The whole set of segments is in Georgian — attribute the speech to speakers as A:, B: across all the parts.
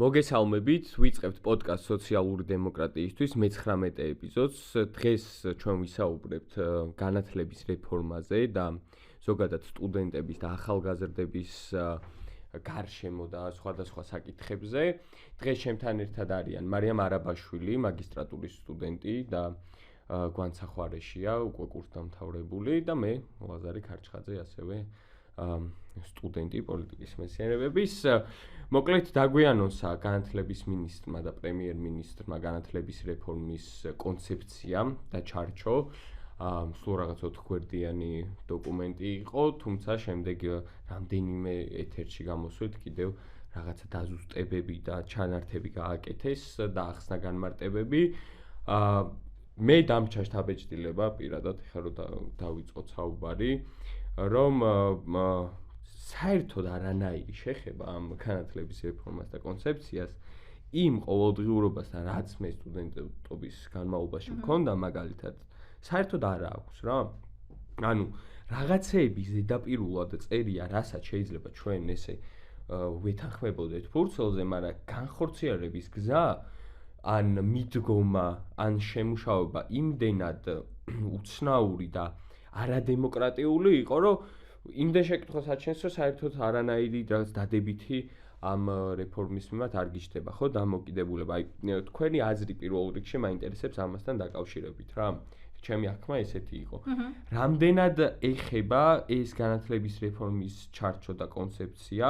A: მოგესალმებით, ვიწყებთ პოდკასტ სოციალური დემოკრატიისთვის 19 ეპიზოდს. დღეს ჩვენ ვისაუბრებთ განათლების რეფორმაზე და ზოგადად სტუდენტების და ახალგაზრდების გარშემო და სხვადასხვა საკითხებზე. დღეს ჩემთან ერთად არიან მარიამ არაბაშვილი, მაგისტრატურის სტუდენტი და გვანცახვარეშია, უკვე კურსდამთავრებული და მე ლაზარი ქარჩხაძე, ასევე სტუდენტი პოლიტიკის მეცნიერებების. მოკლედ დაგვიანონსა განათლების მინისტრმა და პრემიერ-მინისტრმა განათლების რეფორმის კონცეფცია და ჩარჩო. სულ რაღაც 4 გვერდიანი დოკუმენტი იყო, თუმცა შემდეგ რამდენიმე ეთერში გამოსვლით კიდევ რაღაცა დაზუსტებები და ჩანართები გააკეთეს და ახსნა განმარტებები. მე დამჩა შთაბეჭდილება პირადად ხა რომ დავიწყოთ საუბარი, რომ საერთოდ არანაირი შეხება ამ განათლების რეფორმას და კონცეფციას იმ ყოველდღიურობასთან, რაც მე სტუდენტობის განმავლობაში მქონდა, მაგალითად, საერთოდ არ აქვს რა. ანუ რაღაცეების ზედაპირულად წერია, რასაც შეიძლება ჩვენ ესე ვეთანხმებოდეთ ფურცელზე, მაგრამ განხორციელების გზა ან მიდგომა, ან შემუშავება იმდენად უცნაური და არადემოკრატიული იყო, რომ იმდენ შეკითხვას აჩენს, რომ საერთოდ არანაირი რაღაც დადებითი ამ რეფორმის მიმართ არ გიჩნდება, ხო, დამოკიდებულება. აი, თქვენი აზრი პირველ რიგში მაინტერესებს ამასთან დაკავშირებით რა. ჩემი აღქმა ესეთი იყო. რამდენად ეხება ეს განათლების რეფორმის ჩარჩო და კონცეფცია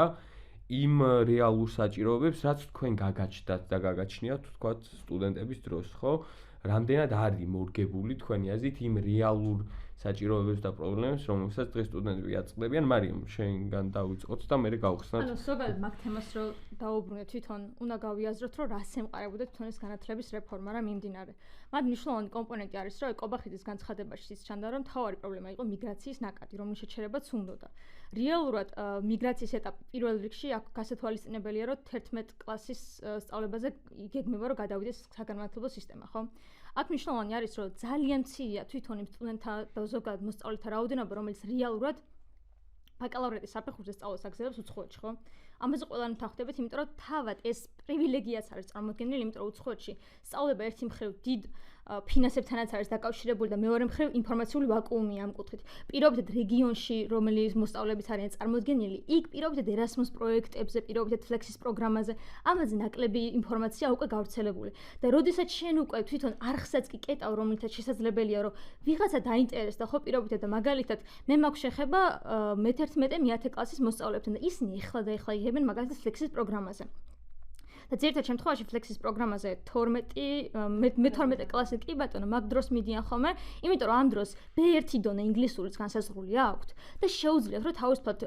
A: იმ რეალურ საჭიროებებს, რაც თქვენ გაგაჩნდათ და გაგაჩნიათ, თქვათ, სტუდენტების დროს, ხო? რამდენად არის მორგებული თქვენი აზრით იმ რეალურ საჭიროებებს და პრობლემებს, რომელსაც დღეს სტუდენტები აწყდებიან. მარიამ, შენგან დავიწყოთ და მე გავხსნათ.
B: ანუ ზოგადად მაგ თემას რო დაუბრუნდეთ, თვითონ უნდა გავიაზროთ, რომ რას ემყარებოდა თვითონ ეს განათლების რეფორმა რა მიმდინარე. მათ მნიშვნელოვანი კომპონენტი არის, რომ ეკობახიძის განცხადებაში ის ჩანდა, რომ მთავარი პრობლემა იყო მიგრაციის ნაკადი, რომლის შეჩერებაც უნდოდა. რეალურად მიგრაციის ეტაპი პირველ რიგში აქ გასათვალისწინებელია, რომ 11 კლასის სწავლებაზე იგეგმება, რომ გადავიდეს საგანმანათლებლო სისტემა, ხო? აქ მნიშვნელოვანი არის, რომ ძალიან მცირეა თვითონ იმ სტუდენტთა და ზოგადად მოსწავლეთა რაოდენობა, რომელიც რეალურად ბაკალავრიატის საფეხურზე სწავლას აგზელებს უცხოეთში, ხო? ამაზე ყველანი თანხმდებით, იმიტომ რომ თავად ეს პრივილეგიაც არის წარმოქმნილი, იმიტომ რომ უცხოეთში სწავლება ერთი მხრივ დიდ ფინანსებთანაც არის დაკავშირებული და მეორე მხრივ ინფორმაციული ვაკუუმია ამ კუთხით. პირობითად რეგიონში, რომელიც მოსწავლეებიც არიან წარმოდგენილი, იქ პირობითად ერასმუს პროექტებზე, პირობითად ფლექსის პროგრამაზე, ამაზე ნაკლები ინფორმაცია უკვე გავრცელებული. და როდესაც შენ უკვე თვითონ არხსაც კი კეტავ, რომელთაც შესაძლებელია, რომ ვიღაცა დაინტერესდა, ხო, პირობითად და მაგალითად, მე მაქვს შეხება მე-11 კლასის მოსწავლეებთან და ისინი ეხლა იღებენ მაგალითად ფლექსის პროგრამაზე. და ძირითადად შემთხვევაში ფლექსის პროგრამაზე მე-12 კლასი კი ბატონო მაგ დროს მიდიან ხოლმე, იმიტომ რომ ამ დროს B1 დონე ინგლისურიც განსაზღვრული აქვთ და შეუძლიათ რომ თავისუფლად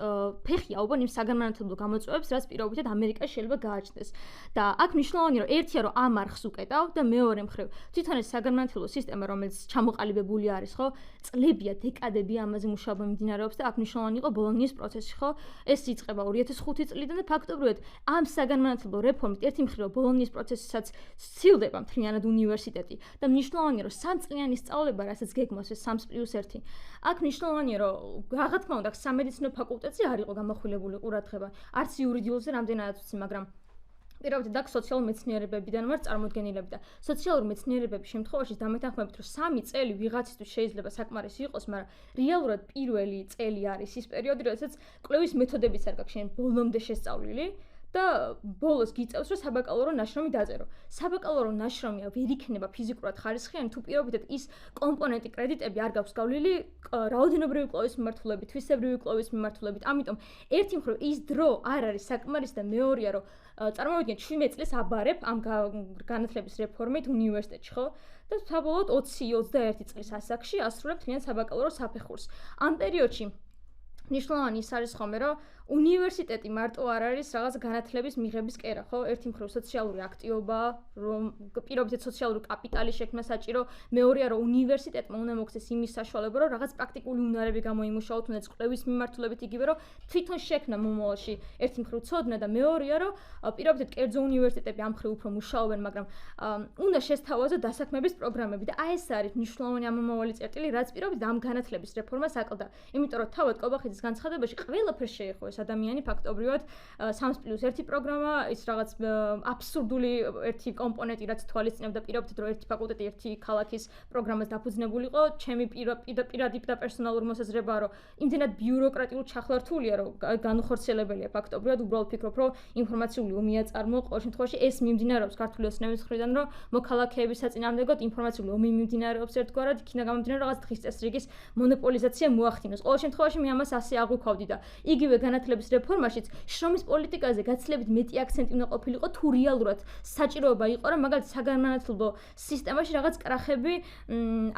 B: ფეხი აუღონ იმ საგანმანათლებლო გამოწვევებს, რაც პირობითად ამერიკაში შეიძლება გააჩნდეს. და აქ მნიშვნელოვანია რომ ერთია რომ ამ არხს უკეტავ და მეორე მხრივ თვითონ ეს საგანმანათლებლო სისტემა, რომელიც ჩამოყალიბებული არის, ხო, წლებია, დეკადები ამაზე მუშაობა მიმდინარეობს და აქ მნიშვნელოვანი იყო ბოლონიის პროცესი, ხო? ეს იწყება 2005 წლიდან და ფაქტობრივად ამ საგანმანათლებლო რეფორმით ერთი მხრივ ბოლონიის პროცესისაც სცილდება მთლიანად უნივერსიტეტი და მნიშვნელოვანია რომ 3 წლიანი სწავლება, რასაც გეგმავს ეს 3+1. აქ მნიშვნელოვანია რომ რა თქმა უნდა სამედიცინო ფაკულტეტზე არ იყო გამახვილებული ყურადღება, არც იურიდიულზე რამდენადაც ვიცი, მაგრამ პირობითად აქ სოციალურ მეცნიერებებიდან ვარ წარმოდგენილები და სოციალურ მეცნიერებების შემთხვევაში დამეთანხმებით რომ 3 წელი ვიღაცისთვის შეიძლება საკმარისი იყოს, მაგრამ რეალურად პირველი წელი არის ის პერიოდი, როდესაც კვლევის მეთოდებიც არ გაქვს შენ ბოლომდე შესწავლილი და ბოლოს გიწევს რომ საბაკალავრო ნაშრომი დაწერო. საბაკალავრო ნაშრომია ვერ იქნება ფიზიკურად ხარისხიანი, თუ პირობითად ის კომპონენტი კრედიტები არ გაქვს გავლილი რაოდენობრივი კვლევის მიმართულებით, თვისებრივი კვლევის მიმართულებით. ამიტომ ერთი მხრივ ის დრო არ არის საკმარისი და მეორეა რომ წარმოვიდგინეთ 17 წელს აბარებ ამ განათლების რეფორმით უნივერსიტეტში, ხო? და საბოლოოდ 20-21 წლის ასაკში ასრულებ თლიან საბაკალავრო საფეხურს. ამ პერიოდში ნიშნულოვანი ის არის ხოლმე, რომ უნივერსიტეტი მარტო არ არის რაღაც განათლების მიღების კერა, ხო? ერთი მხრივ სოციალური აქტივობა, რომ პირობითად სოციალური კაპიტალი შექმნა საჭირო, მეორეა რომ უნივერსიტეტმა უნდა მოქცეს იმის საშუალება, რომ რაღაც პრაქტიკული უნარები გამოიმუშაოთ, თუნდაც კვლევის მიმართულებით იგივე, რომ თვითონ შექმნა მომავალში ერთი მხრივ ცოდნა და მეორეა რომ პირობითად კერძო უნივერსიტეტები ამ მხრივ უფრო მუშაობენ, მაგრამ უნდა შესთავაზო დასაქმების პროგრამები და აი ეს არის მნიშვნელოვანი ამომავალი წერტილი, რაც პირობითად ამ განათლების რეფორმას აკლდა. იმიტომ რომ თავად კობახიძის განცხადებაში ყველაფერს შეეხო ეს ადამიანი ფაქტობრივად 3+1 პროგრამა, ის რაღაც აბსურდული ერთი კომპონენტი, რაც თვალისწინებდა პირობითად, რომ ერთი ფაკულტეტი ერთი ქალაქის პროგრამას დაფუძნებულიყო, ჩემი პირადი და პერსონალური მოსაზრებაა, რომ იმდენად ბიუროკრატიულ ჩახლართულია, რომ განუხორციელებელია ფაქტობრივად, უბრალოდ ფიქრობ, რომ ინფორმაციული ომია წარმოო, ყოველ შემთხვევაში ეს მიმდინარეობს ქართული ოცნების მხრიდან, რომ მოქალაქეების საწინააღმდეგოდ ინფორმაციული ომი მიმდინარეობს ერთგვარად, იქნა გამომდინარე რაღაც დღის წესრიგის მონოპოლიზაცია მოახდინოს. ყოველ შემთხვევაში მე ამას ასე აღვიქვავდი და იგივე განათლების რეფორმაშიც შრომის პოლიტიკაზე გაცილებით მეტი აქცენტი უნდა ყოფილიყო, თუ რეალურად საჭიროება იყო, რომ მაგალითად საგანმანათლებლო სისტემაში რაღაც კრახები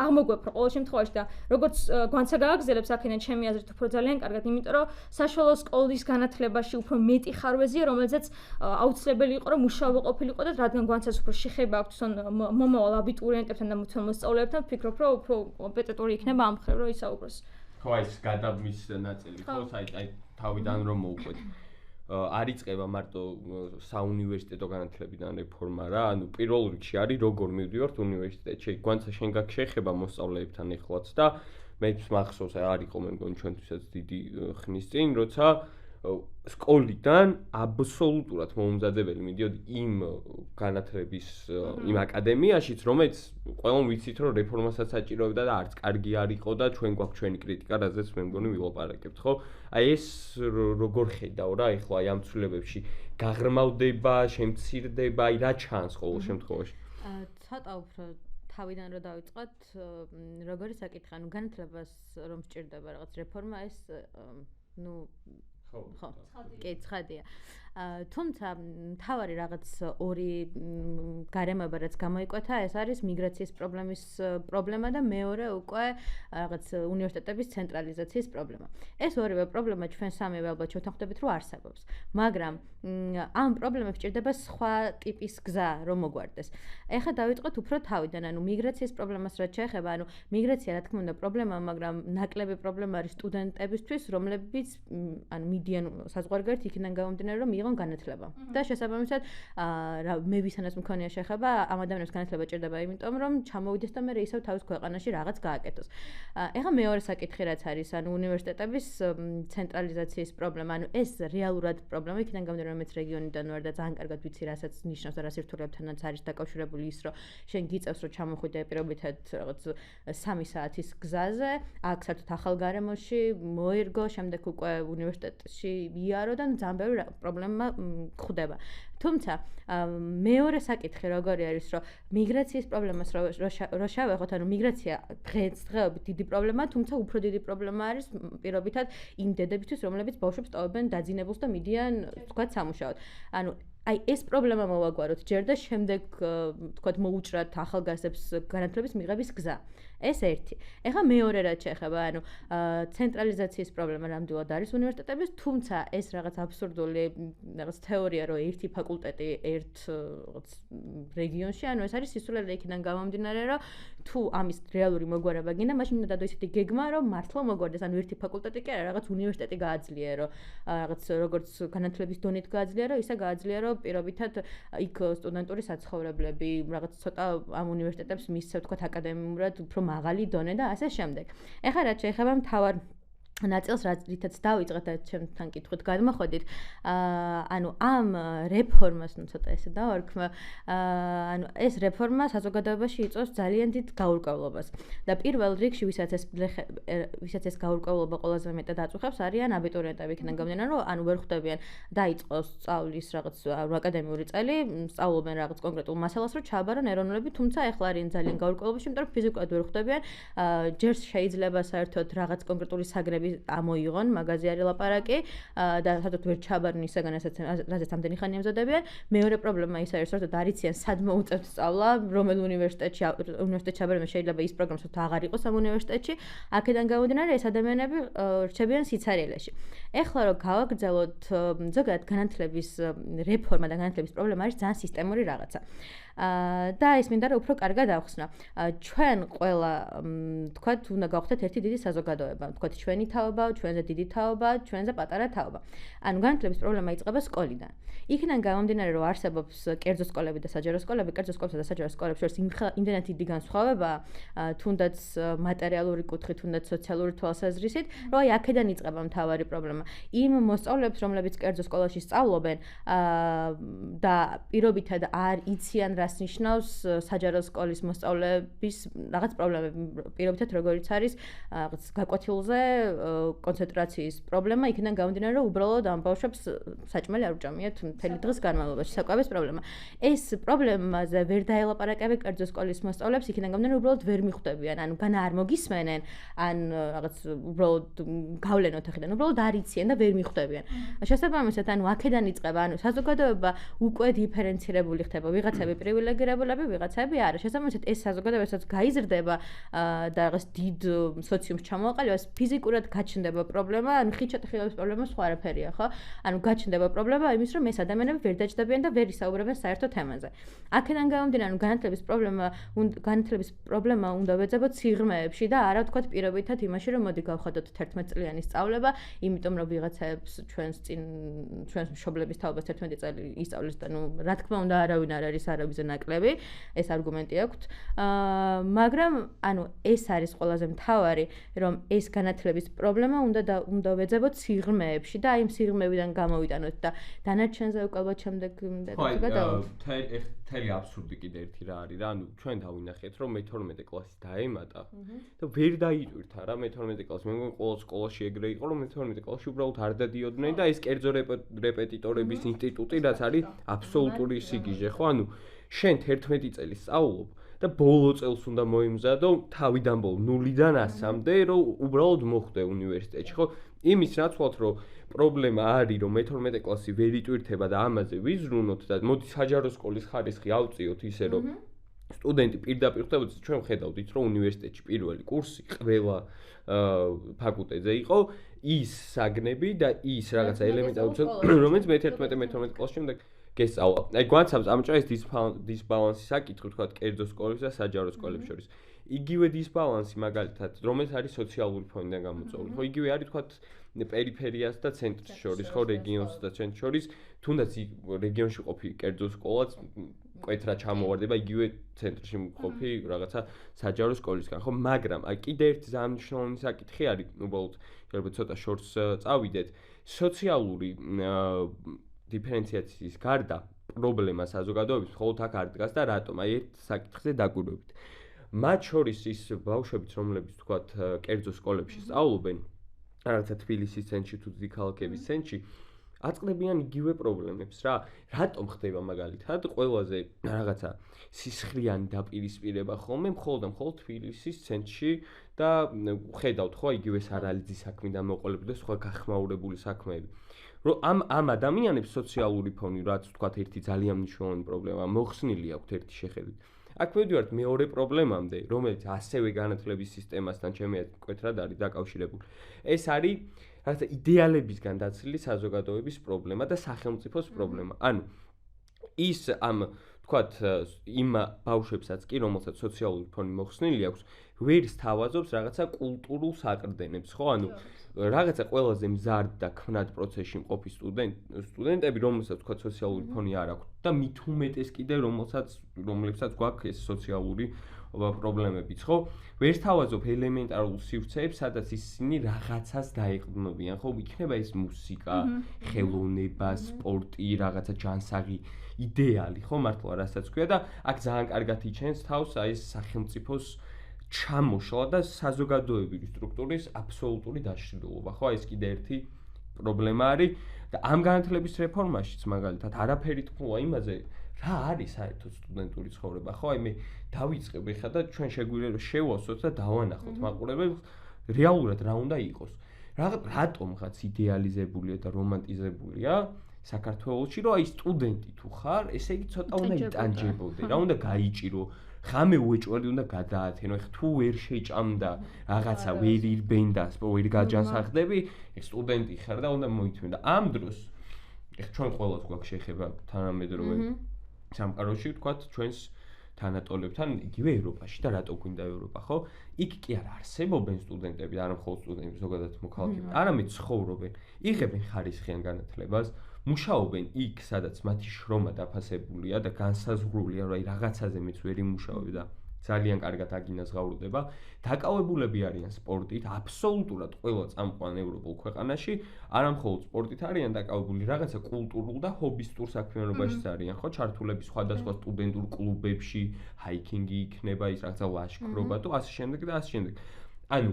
B: აღმოგვეფრო ყოველ შემთხვევაში და როგორც გვანცა გააგზელებს აქედან ჩემი აზრით უფრო ძალიან კარგად, იმიტომ რომ საშუალო სკოლის განათლებაში უფრო მეტი ხარვეზია, რომელზეც აუცილებელი იყო, რომ მუშაობა ყოფილიყო და რადგან გვანცას უფრო შეხება აქვს მომავალ აბიტურიენტებთან და თვითონ მოსწავლეებთან, ვფიქრობ, რომ უფრო კომპეტენტური იქნება ამ მხრივ, რომ ისაუბროს.
A: ხო, ეს გადამის ნაწილი ხო, აი თავიდან რომ მოვყვეთ. არ იწყება მარტო საუნივერსიტეტო განათლებიდან რეფორმა რა, ანუ პირველ რიგში არის როგორ მივდივართ უნივერსიტეტში. გვანცა შენ გაქვს შეხება მოსწავლეებთან ეხლაც და მეც მახსოვს არ იყო მე მგონი ჩვენთვისაც დიდი ხნის წინ, როცა სკოლიდან აბსოლუტურად მოუმზადებელი მიდიოდი იმ განათლების იმ აკადემიაშიც, რომელიც ყველამ ვიცით, რომ რეფორმასაც საჭიროებდა და არც კარგი არ იყო და ჩვენ გვაქვს ჩვენი კრიტიკა, რაზეც მე მგონი ვილაპარაკებთ, ხო? აი ეს როგორ ხედავ რა, ეხლა აი ამ ცვლილებებში გაღრმავდება, შემცირდება, აი რა ჩანს ყოველ შემთხვევაში?
C: ცოტა უფრო თავიდან რომ დავიწყოთ, როგორი საკითხი, ანუ განათლებას რომ სჭირდება რაღაც რეფორმა, ეს ხო, კი, ცხადია. თუმცა მთავარი რაღაც ორი გარემოება რაც გამოიკვეთა, ეს არის მიგრაციის პრობლემა და მეორე უკვე რაღაც უნივერსიტეტების ცენტრალიზაციის პრობლემა. ეს ორივე პრობლემა ჩვენ სამივე ალბათ შევთანხმდებით, რომ არსებობს, მაგრამ ამ პრობლემებს სჭირდება სხვა ტიპის გზა, რომ მოგვარდეს. ეხლა დავიწყოთ უფრო თავიდან, ანუ მიგრაციის პრობლემას რაც შეეხება, ანუ მიგრაცია რა თქმა უნდა პრობლემაა, მაგრამ ნაკლები პრობლემა არის სტუდენტებისთვის, რომლებიც ანუ მიდიან საზღვარგარეთ იქიდან გამომდინარე, რომ განათლება. და შესაბამისად, მე ვისანაც მქონია შეხება, ამ ადამიანებს განათლება ჭირდება, იმიტომ რომ ჩამოვიდეს და მე ისევ თავის ქვეყანაში რაღაც გააკეთოს. ეხლა მეორე საკითხი რაც არის, ანუ უნივერსიტეტების ცენტრალიზაციის პრობლემა, ანუ ეს რეალურად პრობლემა, იქიდან გამომდინარე, რომ მეც რეგიონიდან ვარ და ძალიან კარგად ვიცი, რასაც ნიშნავს და რა სირთულეებთანაც არის დაკავშირებული ის, რომ შენ გიწევს, რომ ჩამოხვიდე პირობითად რაღაც 3 საათის გზაზე, აქ საერთოდ ახალ გარემოში მოერგო, შემდეგ უკვე უნივერსიტეტში იარო და ძალიან ბევრი პრობლემა ხდება. თუმცა მეორე საკითხი როგორი არის, რომ მიგრაციის პრობლემას რო შევეხოთ, ანუ მიგრაცია დღესდღეობით დიდი პრობლემაა, თუმცა უფრო დიდი პრობლემა არის პირობითად იმ დედებისთვის, რომლებიც ბავშვებს ტოვებენ დაძინებულს და მიდიან, თქვათ, სამუშაოდ. ანუ აი ეს პრობლემა მოვაგვაროთ ჯერ და შემდეგ თქვათ მოუჭრათ ახალგაზრდებს განათლების მიღების გზა. ეს ერთი. ეხლა მეორე რაც შეეხება, ანუ ცენტრალიზაციის პრობლემა ნამდვილად არის უნივერსიტეტების, თუმცა ეს რაღაც აბსურდული რაღაც თეორია, რომ ერთი ფაკულტეტი ერთ რაღაც რეგიონში, ანუ ეს არის სისულელე იქიდან გამომდინარე, რომ თუ ამის რეალური მოგვარება გინდა, მაშინ უნდა დადო ისეთი გეგმა, რომ მართლა მოგვარდეს, ანუ ერთი ფაკულტეტი კი არა, რაღაც უნივერსიტეტი გააძლიერო, რაღაც როგორც განათლების დონით გააძლიერო, ისე გააძლიერო პირობითად იქ სტუდენტური საცხოვრებლები, რაღაც ცოტა ამ უნივერსიტეტებს მისცევ თქვათ აკადემიურად უფრო მაღალი დონე და ასე შემდეგ. ეხლა რაც შეეხება მთავარ ნაწილს, რითაც დავიწყეთ და ჩემთან კითხვით გადმოხვედით, ანუ ამ რეფორმას, ცოტა ესე დავარქვა, ანუ ეს რეფორმა საზოგადოებაში იწვევს ძალიან დიდ გაურკვევლობას. და პირველ რიგში, ვისაც ეს გაურკვევლობა ყველაზე მეტად აწუხებს, არიან აბიტურიენტები, იქიდან გამომდინარე, რომ ანუ ვერ ხვდებიან დაიწყოს სწავლის რაღაც აკადემიური წელი, სწავლობენ რაღაც კონკრეტულ მასალას, რომ ჩააბარონ ეროვნულები, თუმცა ეხლა არიან ძალიან გაურკვევლობაში, იმიტომ რომ ფიზიკურად ვერ ხვდებიან, ჯერ შეიძლება საერთოდ რაღაც კონკრეტული საგრები ამოიღონ, მაგაზე არის ლაპარაკი და საერთოდ ვერ ჩაბარნ ისაგან, რასაც ამდენი ხანი ემზადებიან. მეორე პრობლემა ის არის, რომ არიციან სად მოუწევთ სწავლა, რომელ უნივერსიტეტში ჩაბარება შეიძლება ის პროგრამა საერთოდ აღარ იყოს ამ უნივერსიტეტში. აქედან გამომდინარე, ეს ადამიანები რჩებიან სიცარიელეში. ეხლა რომ გავაგრძელოთ, ზოგადად განათლების რეფორმა და განათლების პრობლემა არის ძალიან სისტემური რაღაცა. და ის მინდა რომ უფრო კარგად ავხსნა. ჩვენ ყველა თქვათ უნდა გავხდეთ ერთი დიდი საზოგადოება. თქვათ ჩვენი თაობა, ჩვენზე დიდი თაობა, ჩვენზე პატარა თაობა. ანუ განათლების პრობლემა იწყება სკოლიდან. იქიდან გამომდინარე რომ არსებობს კერძო სკოლები და საჯარო სკოლები, კერძო სკოლებსა და საჯარო სკოლებს შორის იმდენად დიდი განსხვავება, თუნდაც მატერიალური კუთხით, თუნდაც სოციალური თვალსაზრისით, რომ აი აქედან იწყება მთავარი პრობლემა. იმ მოსწავლეებს, რომლებიც კერძო სკოლაში სწავლობენ და პირობითად არ იციან, რას ნიშნავს საჯარო სკოლის მოსწავლეების რაღაც პრობლემები, პირობითად როგორიც არის რაღაც გაკვეთილზე კონცენტრაციის პრობლემა, იქიდან გამომდინარე, რომ უბრალოდ ამ ბავშვებს საჭმელი არ უჭამიათ მთელი დღის განმავლობაში, საკვების პრობლემა. ეს პრობლემაზე ვერ დაელაპარაკებენ კერძო სკოლის მოსწავლეებს, იქიდან გამომდინარე, უბრალოდ ვერ მიხვდებიან, ანუ განა არ მოგისმენენ, ან რაღაც უბრალოდ გავლენ ოთახიდან, უბრალოდ არ იციან და ვერ მიხვდებიან. შესაბამისად, ანუ აქედან იწყება, ანუ საზოგადოება უკვე დიფერენცირებული ხდება, ვიღაცები პრივილეგირებულები, ვიღაცები არა. შესაბამისად, ეს საზოგადოებასაც გაიზრდება და რაღაც დიდ სოციუმს ჩამოაყალიბება, ეს ფიზიკურად გაჩნდება პრობლემა, ანუ ხიჩატეხილების პრობლემა სხვა არაფერია, ხო? ანუ გაჩნდება პრობლემა იმის, რომ ეს ადამიანები ვერ დაჯდებიან და ვერ ისაუბრებენ საერთო თემაზე. აქედან გამომდინარე, ანუ განათლების პრობლემა უნდა ვეძებოთ სიღრმეებში და არა ვთქვათ პირობითად იმაში, რომ მოდი გავხადოთ 11 წლიანი სწავლება, იმიტომ რომ ვიღაცებს ჩვენს მშობლების თაობას 11 წელი ისწავლეს და ნუ რა თქმა უნდა არავინ არ არის არაბიზე ნაკლები, ეს არგუმენტი აქვთ. მაგრამ ანუ ეს არის ყველაზე მთავარი, რომ ეს განათლების პრობლემა უნდა ვეძებოთ სიღრმეებში და აი იმ სიღრმეებიდან გამოვიტანოთ და დანარჩენზე უკალბად შემდეგ გადავიდეთ.
A: თელი აბსურდი კიდე ერთი რა არის რა, ანუ ჩვენ დავინახეთ, რომ მე-12 კლასი დაემატა და ვერ დაიტვირთა რა მე-12 კლასი. მე მგონი ყოველ სკოლაში ეგრე იყო, რომ მე-12 კლასში უბრალოდ არ დადიოდნენ და ეს კერძო რეპეტიტორების ინსტიტუტი, რაც არის აბსოლუტური სიგიჟე, ხო? ანუ შენ 11 წელი სწავლობ და ბოლო წელს უნდა მოიმზადო თავიდან ბოლო 0-დან 100-მდე, რომ უბრალოდ მოხვდე უნივერსიტეტში, ხო? იმის ნაცვლად, რომ პრობლემა არის, რომ მე-12 კლასი ვერ იტვირთება და ამაზე ვიზრუნოთ და მოდი საჯარო სკოლის ხარისხი ავწიოთ ისე, რომ სტუდენტი პირდაპირ ხვდებოდეს, ჩვენ ვხედავდით, რომ უნივერსიტეტში პირველი კურსი ყველა ფაკულტეტზე იყო ის საგნები და ის რაღაცა ელემენტარული, რომელიც მე-11-12 კლასში უნდა გესწავლა. აი გვაცავს ამჭა ეს დისბალანსის საკითხი, თქვა კერძო სკოლებს და საჯარო სკოლებს შორის. იგივე დისბალანსი მაგალითად, რომელიც არის სოციალური ფონიდან გამოწვეული. ხო, იგივე არის თქვა პერიფერიას და ცენტრს შორის, ხო, რეგიონს და ცენტრს შორის, თუნდაც რეგიონში ყოფი კერძო სკოლაც კვეთრა ჩამოვარდება იგივე ცენტრში ყოფი რაღაცა საჯარო სკოლისგან, ხო, მაგრამ აი კიდე ერთი ძალიან მნიშვნელოვანი საკითხი არის, უბრალოდ შეიძლება ცოტა შორს წავიდეთ, სოციალური დიფერენციაციის გარდა პრობლემა საზოგადოების მხოლოდ აქ არ დგას და რატომ? აი ერთ საკითხზე დაკვირვებით. მათ შორის ის ბავშვებიც, რომლებიც თქვათ კერძო სკოლებში სწავლობენ, რაღაცა თბილისის ცენტრში თუ ქალაქების ცენტრში, აწყდებიან იგივე პრობლემებს რა. რატომ ხდება მაგალითად ყველაზე რაღაცა სისხლიანი დაპირისპირება ხოლმე მხოლოდ თბილისის ცენტრში და ხედავთ ხო იგივე სარალიძის საქმიდან მოყოლებული და სხვა გახმაურებული საქმეები. რომ ამ ადამიანებს სოციალური ფონი, რაც თქვათ ერთი ძალიან მნიშვნელოვანი პრობლემა, მოხსნილი აქვთ ერთი შეხედვით. აქ მივდივართ მეორე პრობლემამდე, რომელიც ასევე განათლების სისტემასთან ჩემი კვეთრად არის დაკავშირებული. ეს არის რაღაცა იდეალებისგან დაცლილი საზოგადოების პრობლემა და სახელმწიფოს პრობლემა. ანუ ის ამ თქვათ იმ ბავშვებსაც კი, რომელსაც სოციალური ფონი მოხსნილი აქვს, ვერ სთავაზობს რაღაცა კულტურულ საყრდენებს, ხო? ანუ რაღაცა ყველაზე მზარდ და ქმნად პროცესში მყოფი სტუდენტები, რომელსაც თქვა სოციალური ფონი არ აქვს და მით უმეტეს კიდე რომლებსაც გვაქვს ეს სოციალური პრობლემებიც, ხო? ვერ სთავაზობ ელემენტარულ სივრცეებს, სადაც ისინი რაღაცას დაეყრდნობიან, ხო? იქნება ეს მუსიკა, ხელოვნება, სპორტი, რაღაცა ჯანსაღი იდეალი, ხო? მართლა რასაც ქვია და აქ ძალიან კარგად იჩენს თავს აი ეს სახელმწიფოს ჩამოშლა და საზოგადოებრივი სტრუქტურის აბსოლუტური დაშლილობა, ხო? ეს კიდე ერთი პრობლემა არის და ამ განათლების რეფორმაშიც მაგალითად არაფერი თქვა იმაზე, რა არის საერთოდ სტუდენტური ცხოვრება, ხო? აი მე დავიწყებ ეხლა და ჩვენ შეგვიძლია რომ შევასოთ და დავანახოთ მაყურებელს რეალურად რა უნდა იყოს. რატომღაც იდეალიზებულია და რომანტიზებულია საქართველოში, რომ აი სტუდენტი თუ ხარ, ესე იგი ცოტა უნდა იტანჯებოდე, რა უნდა გაიჭირო. ხამე უეჭველი უნდა გადაათენო, ეხლა თუ ვერ შეჭამდა რაღაცა, ვერ ირბენდა, ვერ გაჯანსაღდები, სტუდენტი ხარ და უნდა მოითმე და ამ დროს ეხლა ჩვენ ყველას გვაქვს შეხება თანამედროვე სამყაროში, ვთქვათ, ჩვენს თანატოლებთან იგივე ევროპაში და რატო გვინდა ევროპა, ხო? იქ კი არ არსებობენ სტუდენტები, არა მხოლოდ სტუდენტები, ზოგადად მოქალაქეები, არამედ ცხოვრობენ, იღებენ ხარისხიან განათლებას, მუშაობენ იქ, სადაც მათი შრომა დაფასებულია და განსაზღვრულია, რომ აი რაღაცაზე მეც ვერ იმუშავებ და ძალიან კარგად აგინაზღაურდება. დაკავებულები არიან სპორტით, აბსოლუტურად ყველა წამყვან ევროპულ ქვეყანაში, არამხოლოდ სპორტით არიან დაკავებული, რაღაცა კულტურულ და ჰობისტურ საქმიანობაშიც არიან, ხო, ჩართულები სხვადასხვა სტუდენტურ კლუბებში, ჰაიკინგი იქნება, ის რაღაცა ლაშქრობა თუ ასე შემდეგ და ასე შემდეგ. ანუ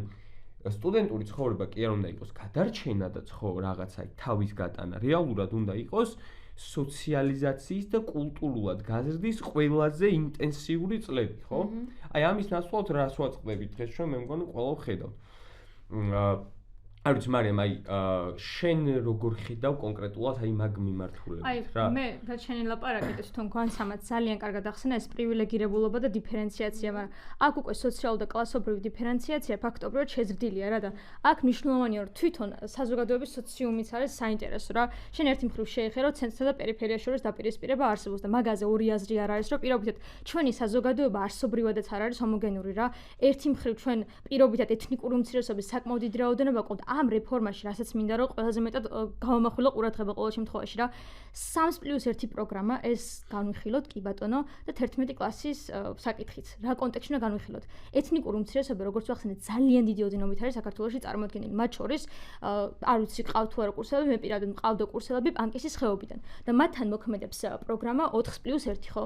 A: სტუდენტური ცხოვრება კი არ უნდა იყოს გადარჩენა და რაღაცა თავის გატანა, რეალურად უნდა იყოს სოციალიზაციის და კულტურულად გაზრდის ყველაზე ინტენსიური წლები, ხო? აი ამის ნაცვლად რას ვაწყდებით დღეს ჩვენ მე მგონი ყველა ხედავთ. არ ვიცი, მარიამ, აი შენ როგორ ხედავ კონკრეტულად აი მაგ მიმართულებით რა?
B: აი მე რაც შენი ლაპარაკი და თვითონ გვანცამაც ძალიან კარგად ახსენა ეს პრივილეგირებულობა და დიფერენციაცია, მაგრამ აქ უკვე სოციალური და კლასობრივი დიფერენციაცია ფაქტობრივად შეზრდილია რა და აქ მნიშვნელოვანია რომ თვითონ საზოგადოების სოციუმიც არის საინტერესო რა. შენ ერთი მხრივ შეეხერო ცენტრსა და პერიფერიას შორის დაპირისპირება არსებობს და მაგაზე ორი აზრი არ არის რომ პირობითად ჩვენი საზოგადოება არსობრივადაც არ არის ჰომოგენური რა. ერთი მხრივ ჩვენ პირობითად ეთნიკური უმცირესობის საკმაოდ დიდი რაოდენობა ყავთ ამ რეფორმაში, რასაც მინდა რომ ყველაზე მეტად გავამახვილო ყურადღება ყოველ შემთხვევაში რა. 3+1 პროგრამა ეს განვიხილოთ კი ბატონო და 11 კლასის საკითხიც. რა კონტექსტში უნდა განვიხილოთ? ეთნიკური უმცირესობა როგორც ვახსენეთ, ძალიან დიდი ოდენობით არის საქართველოში წარმოქმნილი. მათ შორის არ ვიცი ყავთ თუ არა კურსელები, მე პირადად მყავდა კურსელები პანკისის ხეობიდან და მათთან მოქმედებს პროგრამა 4+1 ხო?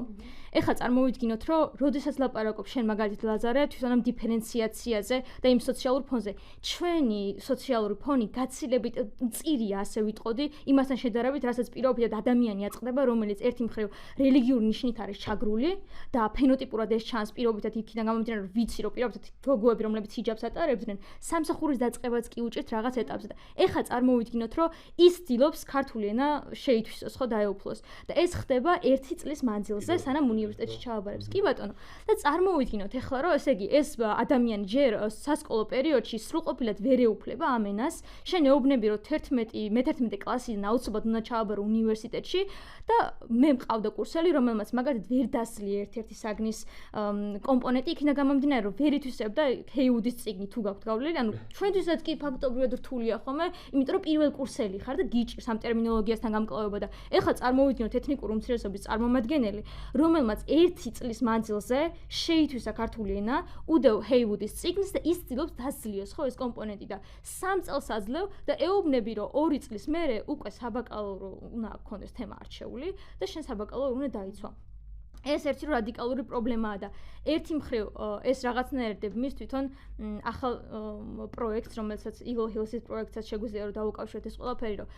B: ეხლა წარმოვიდგინოთ რომ როდესაც ლაპარაკობ შენ მაგალითად ლაზარე თვითონ ამ დიფერენციაციაზე და იმ სოციალურ ფონზე, ჩვენი სოციალური ფონი გაცილებით მწირია, ასე ვიტყოდი, იმასთან შედარებით, რასაც პირობითად ადამიანი აწყდება, რომელიც ერთი მხრივ რელიგიური ნიშნით არის ჩაგრული და ფენოტიპურად ეს ჩანს პირობითად იქიდან გამომდინარე, რომ ვიცი, რომ პირობითად გოგოები, რომლებიც ჰიჯაბს ატარებდნენ, სამსახურის დაწყებაც კი უჭირთ რაღაც ეტაპზე და ეხლა წარმოვიდგინოთ, რომ ის ცდილობს ქართული ენა შეითვისოს, ხო, დაეუფლოს და ეს ხდება 1 წლის მანძილზე, სანამ უნივერსიტეტში ჩააბარებს. კი ბატონო. და წარმოვიდგინოთ ეხლა, რომ ესე იგი ეს ადამიანი ჯერ სასკოლო პერიოდში სრულყოფილად ვერ ეუფლება ამ ენას, შენ ეუბნები რომ 11 კლასიდან აუცილებლად უნდა ჩააბარო უნივერსიტეტში და მე მყავდა კურსელი, რომელმაც მაგალითად ვერ დასლია ერთ-ერთი საგნის კომპონენტი, იქიდან გამომდინარე რომ ვერ ითვისებდა ჰეიუდის წიგნი თუ გაქვთ გავლილი, ანუ ჩვენთვისაც კი ფაქტობრივად რთულია ხოლმე, იმიტომ რომ პირველ კურსელი ხარ და გიჭირს ამ ტერმინოლოგიასთან გამკლავება და ეხლა წარმოვიდგინოთ ეთნიკური უმცირესობის წარმომადგენელი, რომელმაც 1 წლის მანძილზე შეითვისა ქართული ენა, უდევ ჰეიუდის წიგნს და ის ცდილობს დასლიოს ხო ეს კომპონენტი და 3 წელს აძლევ და ეუბნები რომ 2 წლის მერე უკვე საბაკალავრო უნდა გქონდეს თემა არჩეული და შენ საბაკალავრო უნდა დაიცვა. ეს ერთი რადიკალური პრობლემაა და ერთი მხრივ ეს რაღაცნაირად მის თვითონ ახალ პროექტს, რომელსაც Eagle Hills-ის პროექტსაც შეგვიძლია რომ დაუკავშიროთ ეს ყველაფერი, რომ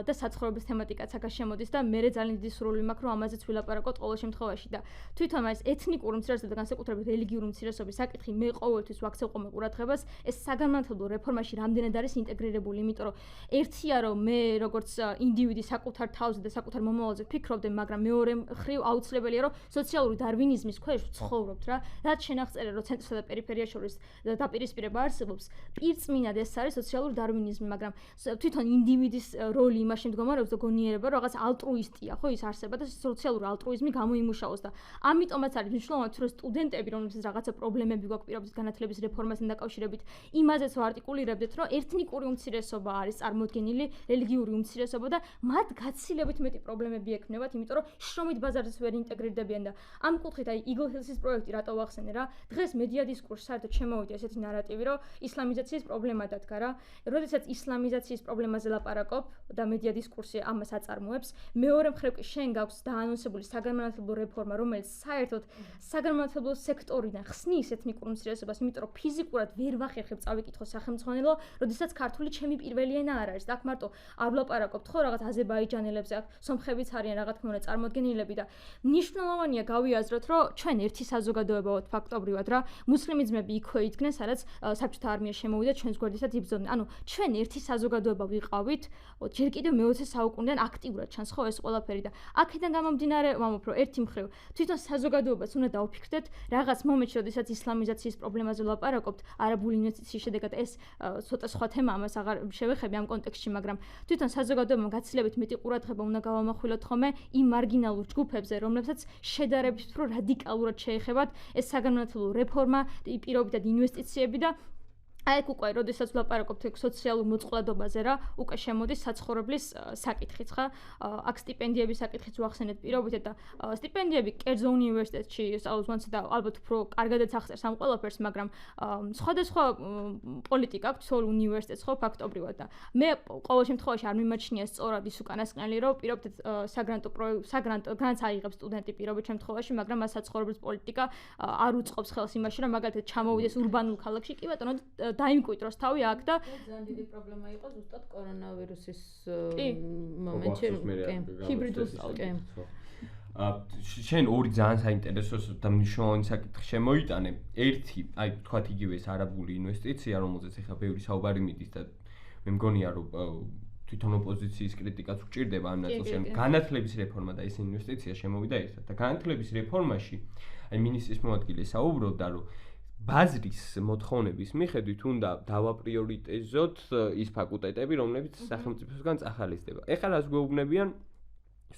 B: და საცხოვრების თემატიკაც აქ შემოდის და მე ძალიან დიდი სურვილი მაქვს რომ ამაზეც ვილაპარაკოთ ყოველ შემთხვევაში და თვითონ ეს ეთნიკური უმცირესობა და განსაკუთრებით რელიგიური უმცირესობის საკითხი მე ყოველთვის ვაქცევ ხოლმე ყურადღებას ეს საგანმანათლებლო რეფორმაში რამდენად არის ინტეგრირებული, იმიტომ რომ ერთია რომ მე როგორც ინდივიდი საკუთარ თავზე და საკუთარ მომავალზე ვფიქრობდე, მაგრამ მეორე მხრივ აუცილებელია რომ სოციალური დარვინიზმის ქვეშ ვცხოვრობთ რა. რაც შენახწერე რომ ცენტრსა და პერიფერიას შორის დაპირისპირება არსებობს, პირწმინად ეს არის სოციალური დარვინიზმი, მაგრამ თვითონ ინდივიდის როლი იმაში მდგომარეობს და გონიერება რომ რაღაც ალტრუისტია, ხო, ის არსება და სოციალური ალტრუიზმი გამოიმუშაოს და ამიტომაც არის მნიშვნელოვანი რომ სტუდენტები, რომლებსაც რაღაცა პრობლემები გვაქვს პირობითად განათლების რეფორმასთან დაკავშირებით, იმაზეც ვარტიკულირებდეთ, რომ ეთნიკური უმცირესობა არის წარმოდგენილი, რელიგიური უმცირესობა და მათ გაცილებით მეტი პრობლემები ექნებათ, იმიტომ რომ შრომით ბაზარზეც ვერ ინტეგრირდებიან და ამ კუთხით აი Eagle Hills-ის პროექტი რატო ვახსენე რა? დღეს მედია დისკურსი საერთოდ შემოვიდა ესეთი ნარატივი, რომ ისლამიზაციის პრობლემა დადგა რა. როდესაც ისლამიზაციის პრობლემაზე ლაპარაკობ და მედია დისკურსი ამას აწარმოებს, მეორე მხრივ კი შენ გაქვს დაანონსებული საგანმანათლებლო რეფორმა, რომელიც საერთოდ საგანმანათლებლო სექტორიდან ხსნის ეთნიკურ უმცირესობას, იმიტომ რომ ფიზიკურად ვერ ვახერხებ წავიკითხო სახელმძღვანელო, როდესაც ქართული ჩემი პირველი ენა არ არის. და აქ მარტო არ ვლაპარაკობთ ხო რაღაც აზერბაიჯანელებზე, აქ სომხებიც არიან რაღაც თქმა უნდა წარმოდგენილები და მნიშვნელოვანია გავიაზროთ, რომ ჩვენ ერთი საზოგადოება ვართ ფაქტობრივად რა. მუსლიმიზმები იქვე იდგნენ, სადაც საბჭოთა არმია შემოვიდა ჩვენს გვერდისად იბრძოდნენ. ანუ ჩვენ ერთი საზოგადოება ვიყავით, ჯერ კიდევ მე-20 საუკუნიდან აქტიურად ჩანს ხო ეს ყველაფერი და აქედან გამომდინარე ვამბობ, რომ ერთი მხრივ თვითონ საზოგადოებას უნდა დავფიქრდეთ რაღაც მომენტში, როდესაც ისლამიზაციის პრობლემაზე ვლაპარაკობთ, არაბული ინვესტიციის შედეგად ეს ცოტა სხვა თემა, ამას აღარ შევეხები ამ კონტექსტში, მაგრამ თვითონ საზოგადოებამ გაცილებით მეტი ყურადღება უნდა გავამახვილოთ ხოლმე იმ მარგინალურ ჯგუფებზე, რომლებსაც შედარებით უფრო რადიკალურად შეეხებათ ეს საგანმანათლებლო რეფორმა, პირობითად ინვესტიციები და აი ეგ უკვე როდესაც ვლაპარაკობთ ეგ სოციალურ მოწყვლადობაზე რა, უკვე შემოდის საცხოვრებლის საკითხიც ხა. აქ სტიპენდიების საკითხიც ვახსენეთ პირობითად და სტიპენდიები კერძო უნივერსიტეტში სწავლის განცდა და ალბათ უფრო კარგადაც ახსენს ამ ყველაფერს, მაგრამ სხვადასხვა პოლიტიკა აქვს თითოეულ უნივერსიტეტს ხო ფაქტობრივად და მე ყოველ შემთხვევაში არ მიმაჩნია სწორად ის უკანასკნელი, რომ პირობითად საგრანტო გრანტს აიღებს სტუდენტი პირობით შემთხვევაში, მაგრამ მას საცხოვრებლის პოლიტიკა არ უწყობს ხელს იმაში, რომ მაგალითად ჩამოვიდეს ურბანულ ქალაქში, კი ბატონო დაიმკვიდროს თავი აქ და
C: ძალიან დიდი პრობლემა იყო ზუსტად კორონავირუსის მომენტში
B: ჰიბრიდულ სწავლაში.
A: შენ ორი ძალიან საინტერესო და მნიშვნელოვანი საკითხი შემოიტანე. ერთი, აი თქვათ იგივე ეს არაბული ინვესტიცია, რომელზეც ახლა ბევრი საუბარი მიდის და მე მგონია რომ თვითონ ოპოზიციის კრიტიკაც უჭირდება ამ ნაწილში. განათლების რეფორმა და ეს ინვესტიცია შემოვიდა ერთად. და განათლების რეფორმაში აი მინისტრის მოადგილე საუბრობდა, რომ ბაზრის მოთხოვნების მიხედვით უნდა დავაპრიორიტეზოთ ის ფაკულტეტები, რომლებიც სახელმწიფოსგან წახალისდება. ეხლა რას გვეუბნებიან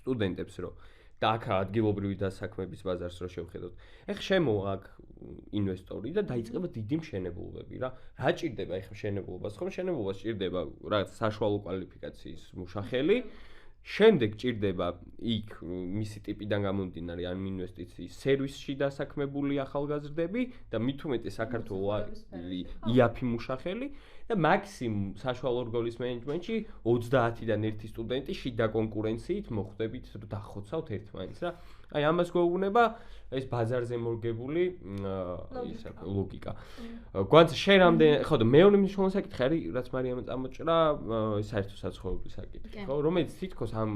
A: სტუდენტებს, რომ და აქ ადგილობრივი დასაქმების ბაზარს რო შევხედოთ. ეხლა შემოვა აქ ინვესტორი და დაიწყება დიდი მშენებლობები რა. რა ჭირდება ეხლა მშენებლობას? ხო მშენებლობას ჭირდება რაღაც საშუალო კვალიფიკაციის მუშახელი. შემდეგ ჭირდება იქ მისი ტიპიდან გამომდინარე ამ ინვესტიციის სერვისში დასაქმებული ახალგაზრდები და მით უმეტეს საქართველოს იაფი მუშახელი და მაქსიმუმ საშუალო რგოლის მენეჯმენტში 30-დან 1 სტუდენტი შიდა კონკურენციით მოხვდებით დახოცავთ ერთმანეთს რა. აი ამას გვეუბნება ეს ბაზარზე მორგებული ისა ლოგიკა. გვანც შენ რამდენ ხო და მეორე მნიშვნელოვანი საკითხი არის რაც მარიამმა წამოჭრა საერთო საცხოვრებლის საკითხი ხო რომელიც თითქოს ამ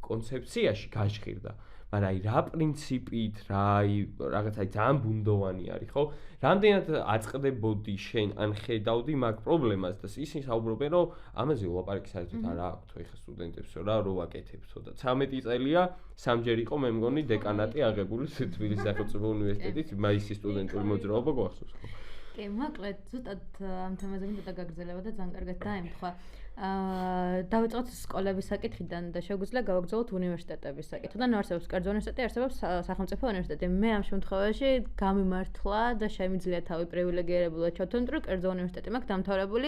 A: კონცეფციაში გაჟღირდა. მაგრამ აი რა პრინციპით რა აი რაღაც აი ძალიან ბუნდოვანი არის ხო? რამდენად აწყდებოდი შენ ან ხედავდი მაგ პრობლემას და ისინი საუბრობენ რომ ამაზე ვლაპარაკი საერთოდ არ აქვს ეხა სტუდენტებს რა ვაკეთებთო და 13 წელია სამჯერ იყო მე მგონი დეკანატი აღებული თბილისის სახელმწიფო უნივერსიტეტით მაისის სტუდენტური მოძრაობა გვახსოვს ხო?
C: კი, მოკლედ ზუსტად ამ თემაზე მინდა გაგრძელება და ძალიან კარგად დაემთხვა. დავიწყოთ სკოლების საკითხიდან და შეგვიძლია გავაგრძელოთ უნივერსიტეტების საკითხიდან. არსებობს კერძო უნივერსიტეტი, არსებობს სახელმწიფო უნივერსიტეტი. მე ამ შემთხვევაში გამიმართლა და შემიძლია თავი პრივილეგირებულად ჩავთვალოთ, რომ კერძო უნივერსიტეტი მაქვს დამთავრებული,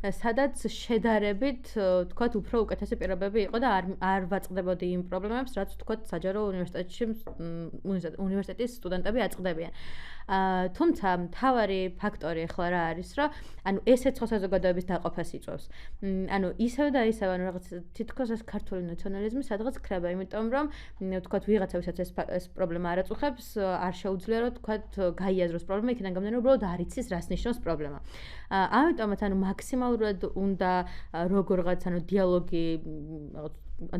C: სადაც შედარებით, თქვათ, უფრო უკეთესი პირობები იყო და არ ვაწყდებოდი იმ პრობლემებს, რაც თქვათ, საჯარო უნივერსიტეტში უნივერსიტეტის სტუდენტები აწყდებიან. თუმცა მთავარი ფაქტორი ახლა რა არის, რომ ანუ ესეც ხო საზოგადოების დაყოფას იწვევს. ანუ ისევ და ისევ ანუ რაღაც თითქოს ეს ქართული ნაციონალიზმი სადღაც ხრება, იმიტომ რომ თქვათ ვიღაცასაც ეს პრობლემა არ აწუხებს, არ შეუძლია რომ თქვათ გაიაზროს პრობლემა, იქიდან გამომდინარე უბრალოდ არ იცის რას ნიშნავს პრობლემა. ამიტომაც ანუ მაქსიმალურად უნდა როგორღაც ანუ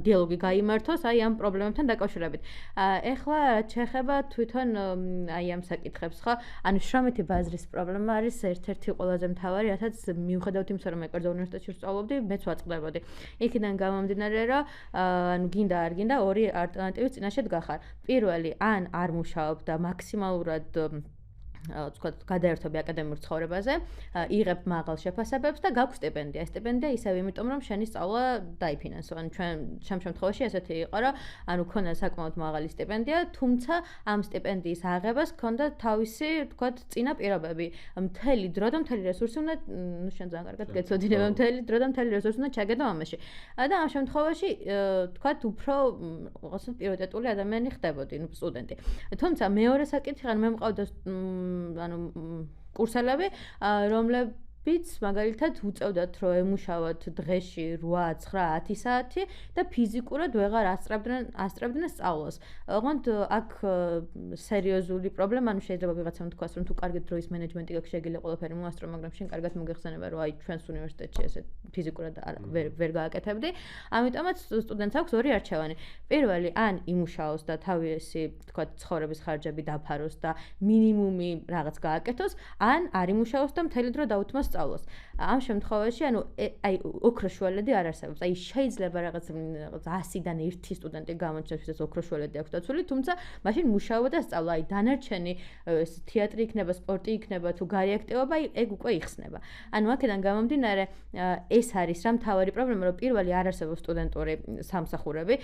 C: დიალოგი გაიმართოს აი ამ პრობლემებთან დაკავშირებით. ეხლა რაც შეეხება თვითონ აი ამ საკითხებს, ხო? ანუ შრომითი ბაზრის პრობლემა არის ერთ-ერთი ყველაზე მთავარი, რასაც მიუხედავად იმისა, რომ მე კერძო უნივერსიტეტში ვსწავლობდი, მეც ვაწყდებოდი. იქიდან გამომდინარე, რომ ანუ გინდა არ გინდა ორი ალტერნატივის წინაშე დგახარ. პირველი, ან არ მუშაობ და მაქსიმალურად თქვათ გადაერთობი აკადემიურ ცხოვრებაზე, იღებ მაღალ შეფასებებს და გაქვს სტიპენდია. სტიპენდია ისევ იმიტომ, რომ შენი სწავლა დაიფინანსო. ანუ ჩვენ შემთხვევაში ესეთი იყო, რომ ანუ ქონდა საკმაოდ მაღალი სტიპენდია, თუმცა ამ სტიპენდიის აღებას ქონდა თავისი, თქვათ, წინა პირობები. მთელი დრო და მთელი რესურსი უნდა, ნუ შენ ძალიან კარგად გეცოდინება, მთელი დრო და მთელი რესურსი უნდა ჩაგედო ამაში. და ამ შემთხვევაში, თქვათ, უფრო რაღაცა პრიორიტეტული ადამიანი ხდებოდი, ნუ სტუდენტი. თუმცა მეორე საკითხი, ანუ მე მყავდა ანუ კურსელები, რომლებიც მაგალითად უწევდათ, რომ ემუშავოთ დღეში 8-9-10 საათი და ფიზიკურად ვეღარ ასწრებდნენ სწავლას. ოღონდ აქ სერიოზული პრობლემა, ანუ შეიძლება ვიღაცამ თქვას, რომ თუ კარგი დროის მენეჯმენტი გაქვს, შეგიძლია ყველაფერი მოასწრო, მაგრამ შენ კარგად მოგეხსენება, რომ აი ჩვენს უნივერსიტეტში ესე ფიზიკურად ვერ გააკეთებდი. ამიტომაც სტუდენტს აქვს ორი არჩევანი. პირველი, ან იმუშაოს და თავისი, თქვათ, ცხოვრების ხარჯები დაფაროს და მინიმუმი რაღაც გააკეთოს, ან არ იმუშაოს და მთელი დრო დაუთმოს სწავლას. ამ შემთხვევაში, ანუ აი ოქროს შუალედი არ არსებობს. აი შეიძლება რაღაც 100-დან 1 სტუდენტი გამოჩნდეს, ვისაც ოქროს შუალედი აქვს დაცული, თუმცა მაშინ მუშაობა და სწავლა, აი დანარჩენი თეატრი იქნება, სპორტი იქნება, თუ გარე აქტივობა, ეგ უკვე იხსნება. ანუ აქედან გამომდინარე, ეს არის რა მთავარი პრობლემა, რომ პირველი არ არსებობს სტუდენტური სამსახურები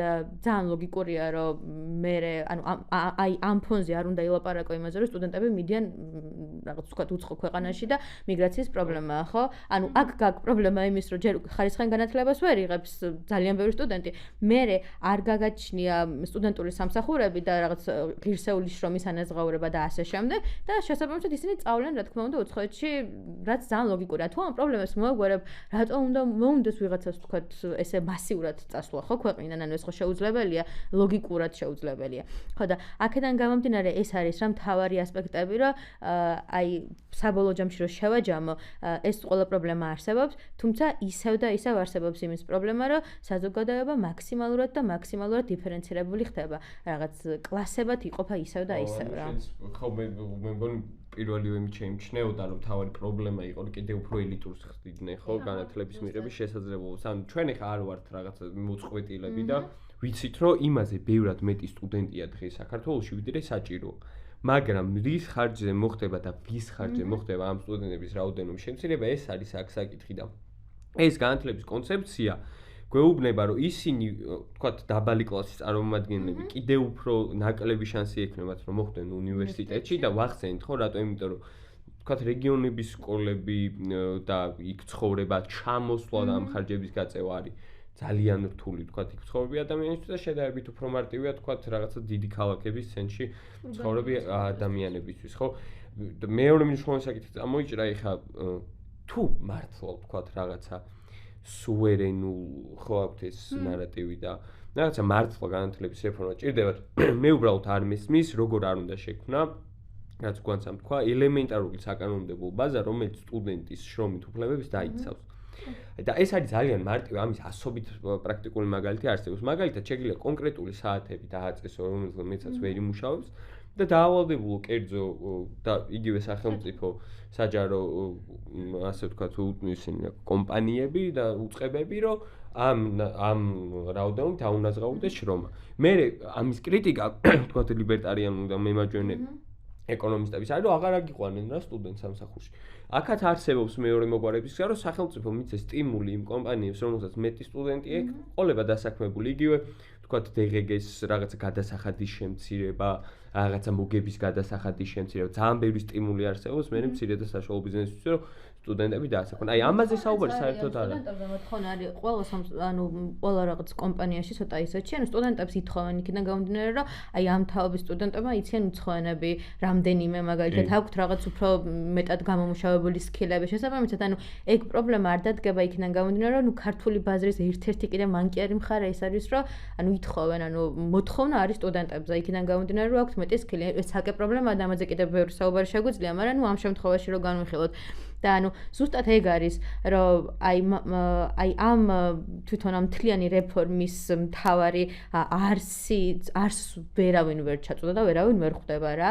C: და ძალიან ლოგიკურია, რომ მე ანუ აი ამ ფონზე არ უნდა ილაპარაკო იმაზე, რომ სტუდენტები მიდიან რაღაც თქვა უცხო ქვეყანაში და მიგრაციის პრობლემაა, ხო? ანუ აქ გაქვს პრობლემა იმის, რომ ჯერ ხარისხიან განათლებას ვერ იღებს ძალიან ბევრი სტუდენტი. მერე არ გაგაჩნია სტუდენტური სამსახურები და რაღაც ღირსეული შრომის ანაზღაურება და ასე შემდეგ და შესაბამისად ისინი წავლენ, რა თქმა უნდა, უცხოეთში, რაც ძალიან ლოგიკურია. თუ ამ პრობლემას მოაგვარებ, რატომ უნდა მოუნდეს ვიღაცას თქვათ ესე მასიურად წასვლა, ხო, ქვეყნიდან, ანუ ეს ხო შეუძლებელია, ლოგიკურად შეუძლებელია. ხო და აქედან გამომდინარე ეს არის რა მთავარი ასპექტები, რომ აი საბოლოო ჯამში რომ შევაჯამო, ეს ყველა პრობლემა არსებობს, თუმცა ისევ და ისევ არსებობს იმის პრობლემა, რომ საზოგადოება მაქსიმალურად და მაქსიმალურად დიფერენცირებული ხდება. რაღაც კლასებად იყოფა ისევ და ისევ რა.
A: ხო მე მგონი პირველივე შეიმჩნეოდა რომ თავი პრობლემა იყო კიდევ უფრო ელიტურს ხდიდნენ ხო განათლების მიღების შესაძლებლობას. ანუ ჩვენ ახლა არ ვართ რაღაც მოწყვეტილები და ვიცით რომ იმაზე ბევრად მეტი სტუდენტია დღეს საქართველოში ვიდრე საჭიროა. მაგრამ რის ხარჯზე მოხდება და ვის ხარჯზე მოხდება ამ სტუდენტების რაოდენობის შემცირება ეს არის აქ საკითხი და ეს განათლების კონცეფცია გვეუბნება რომ ისინი თქვათ დაბალი კლასის წარმომადგენლები კიდევ უფრო ნაკლები შანსი ექნებათ რომ მოხვდნენ უნივერსიტეტში და ვახსენით ხო რატო იმიტომ რომ თქვათ რეგიონების სკოლები და იქ ცხოვრება ჩამოსვლა და ამ ხარჯების გაწევა არის ძალიან რთული თქვათ იქ ცხოვრები ადამიანისთვის და შედარებით უფრო მარტივია თქვათ რაღაცა დიდი ქალაქების ცენტრში ცხოვრები ადამიანებისთვის ხო მეორე მნიშვნელოვანი საკითხი წამოიჭრა ეხა თუ მართლა თქვათ რაღაცა სუვერენულ ხო აქვს ეს ნარატივი და რაღაცა მართლა განათლების რეფორმა ჭირდებათ მე უბრალოდ არ მისმის როგორ არ უნდა შექმნა რაც გვანცამ თქვა ელემენტარული საკანონმდებლო ბაზა რომელიც სტუდენტის შრომით უფლებებს დაიცავს და ეს არის ძალიან მარტივი ამის ასობით პრაქტიკული მაგალითი არსებობს მაგალითად შეგვიძლია კონკრეტული საათები დააწესო რომელზეც მეცაც ვერ იმუშავებს და დაავალდებულო კერძო და იგივე სახელმწიფო საჯარო ასე ვთქვათ ისინი კომპანიები და უწყებები რომ ამ რაოდენობით აუნაზღაურდეს შრომა. მე ამის კრიტიკა ვთქვათ ლიბერტარიანული და მემარჯვენე ეკონომისტების არის რომ აღარ აგიყვანენ რა სტუდენტ სამსახურში. აქაც არსებობს მეორე მოგვარების გზა რომ სახელმწიფო მიცეს სტიმული იმ კომპანიებს რომელსაც მეტი სტუდენტი ექ ყოლება დასაქმებული იგივე თქვათ DGG-ს რაღაცა გადასახადის შემცირება რაღაცა მოგების გადასახადის შემცირება ძალიან ბევრი სტიმული არსებობს მე მცირე და საშუალო ბიზნესისთვის რომ სტუდენტები დაასაქმნან. აი ამაზე საუბარი საერთოდ არა.
C: სტუდენტებზე მოთხოვნა არის ყველა რაღაც კომპანიაში ცოტა ისეთში, ანუ სტუდენტებს ითხოვენ იქიდან გამომდინარე, რომ აი ამ თაობის სტუდენტებმა იციან უცხოენები, რამდენიმე მაგალითად აქვთ რაღაც უფრო მეტად გამომუშავებული სკილები. შესაბამისად, ანუ ეგ პრობლემა არ დადგება იქიდან გამომდინარე, რომ ქართული ბაზრის ერთ-ერთი კიდე მანკიერი მხარე ეს არის, რომ ანუ ითხოვენ, ანუ მოთხოვნა არის სტუდენტებზე იქიდან გამომდინარე, რომ აქვთ მეტი სკილი. ეს საკე პრობლემაა და ამაზე კიდე ბევრი საუბარი შეგვიძლია, მაგრამ ნუ ამ შემთხვევაში რომ განვიხილოთ და ანუ ზუსტად ეგ არის რომ აი ამ თვითონ ამ მთლიანი რეფორმის მთავარი არსს ვერავინ ვერ ჩაწუდა და ვერავინ ვერ ხვდება რა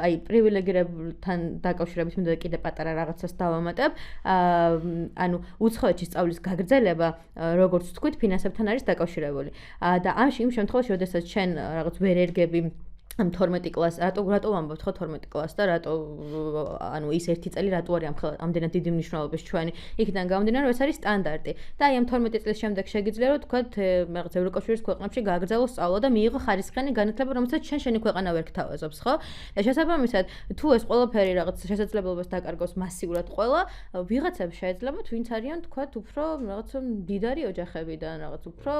C: აი პრივილეგირებულთან დაკავშირებით მინდა კიდე პატარა რაღაცას დავამატებ ანუ უცხოეთში სწავლის გაგრძელება როგორც ვთქვით ფინანსებთან არის დაკავშირებული და იმ შემთხვევაში როდესაც ჩვენ რაღაც ვერ ერგები ამ 12 კლასს რატო ვამბობთ ხო 12 კლასს და რატო ანუ ის ერთი წელი რატო არის ამდენად დიდი მნიშვნელობის ჩვენი იქიდან გამომდინარე რომ ეს არის სტანდარტი და აი ამ 12 წლის შემდეგ შეგიძლია რომ თქვათ რაღაც ევროკავშირის ქვეყნებში გააგრძელოს სწავლა და მიიღო ხარისხიანი განათლება რომელსაც შენი ქვეყანა ვერ გთავაზობს ხო და შესაბამისად თუ ეს ყველაფერი რაღაც შესაძლებლობას დაკარგოს მასიურად ყველა ვიღაცებს შეეძლებათ ვინც არიან თქვათ უფრო რაღაც დიდარი ოჯახებიდან რაღაც უფრო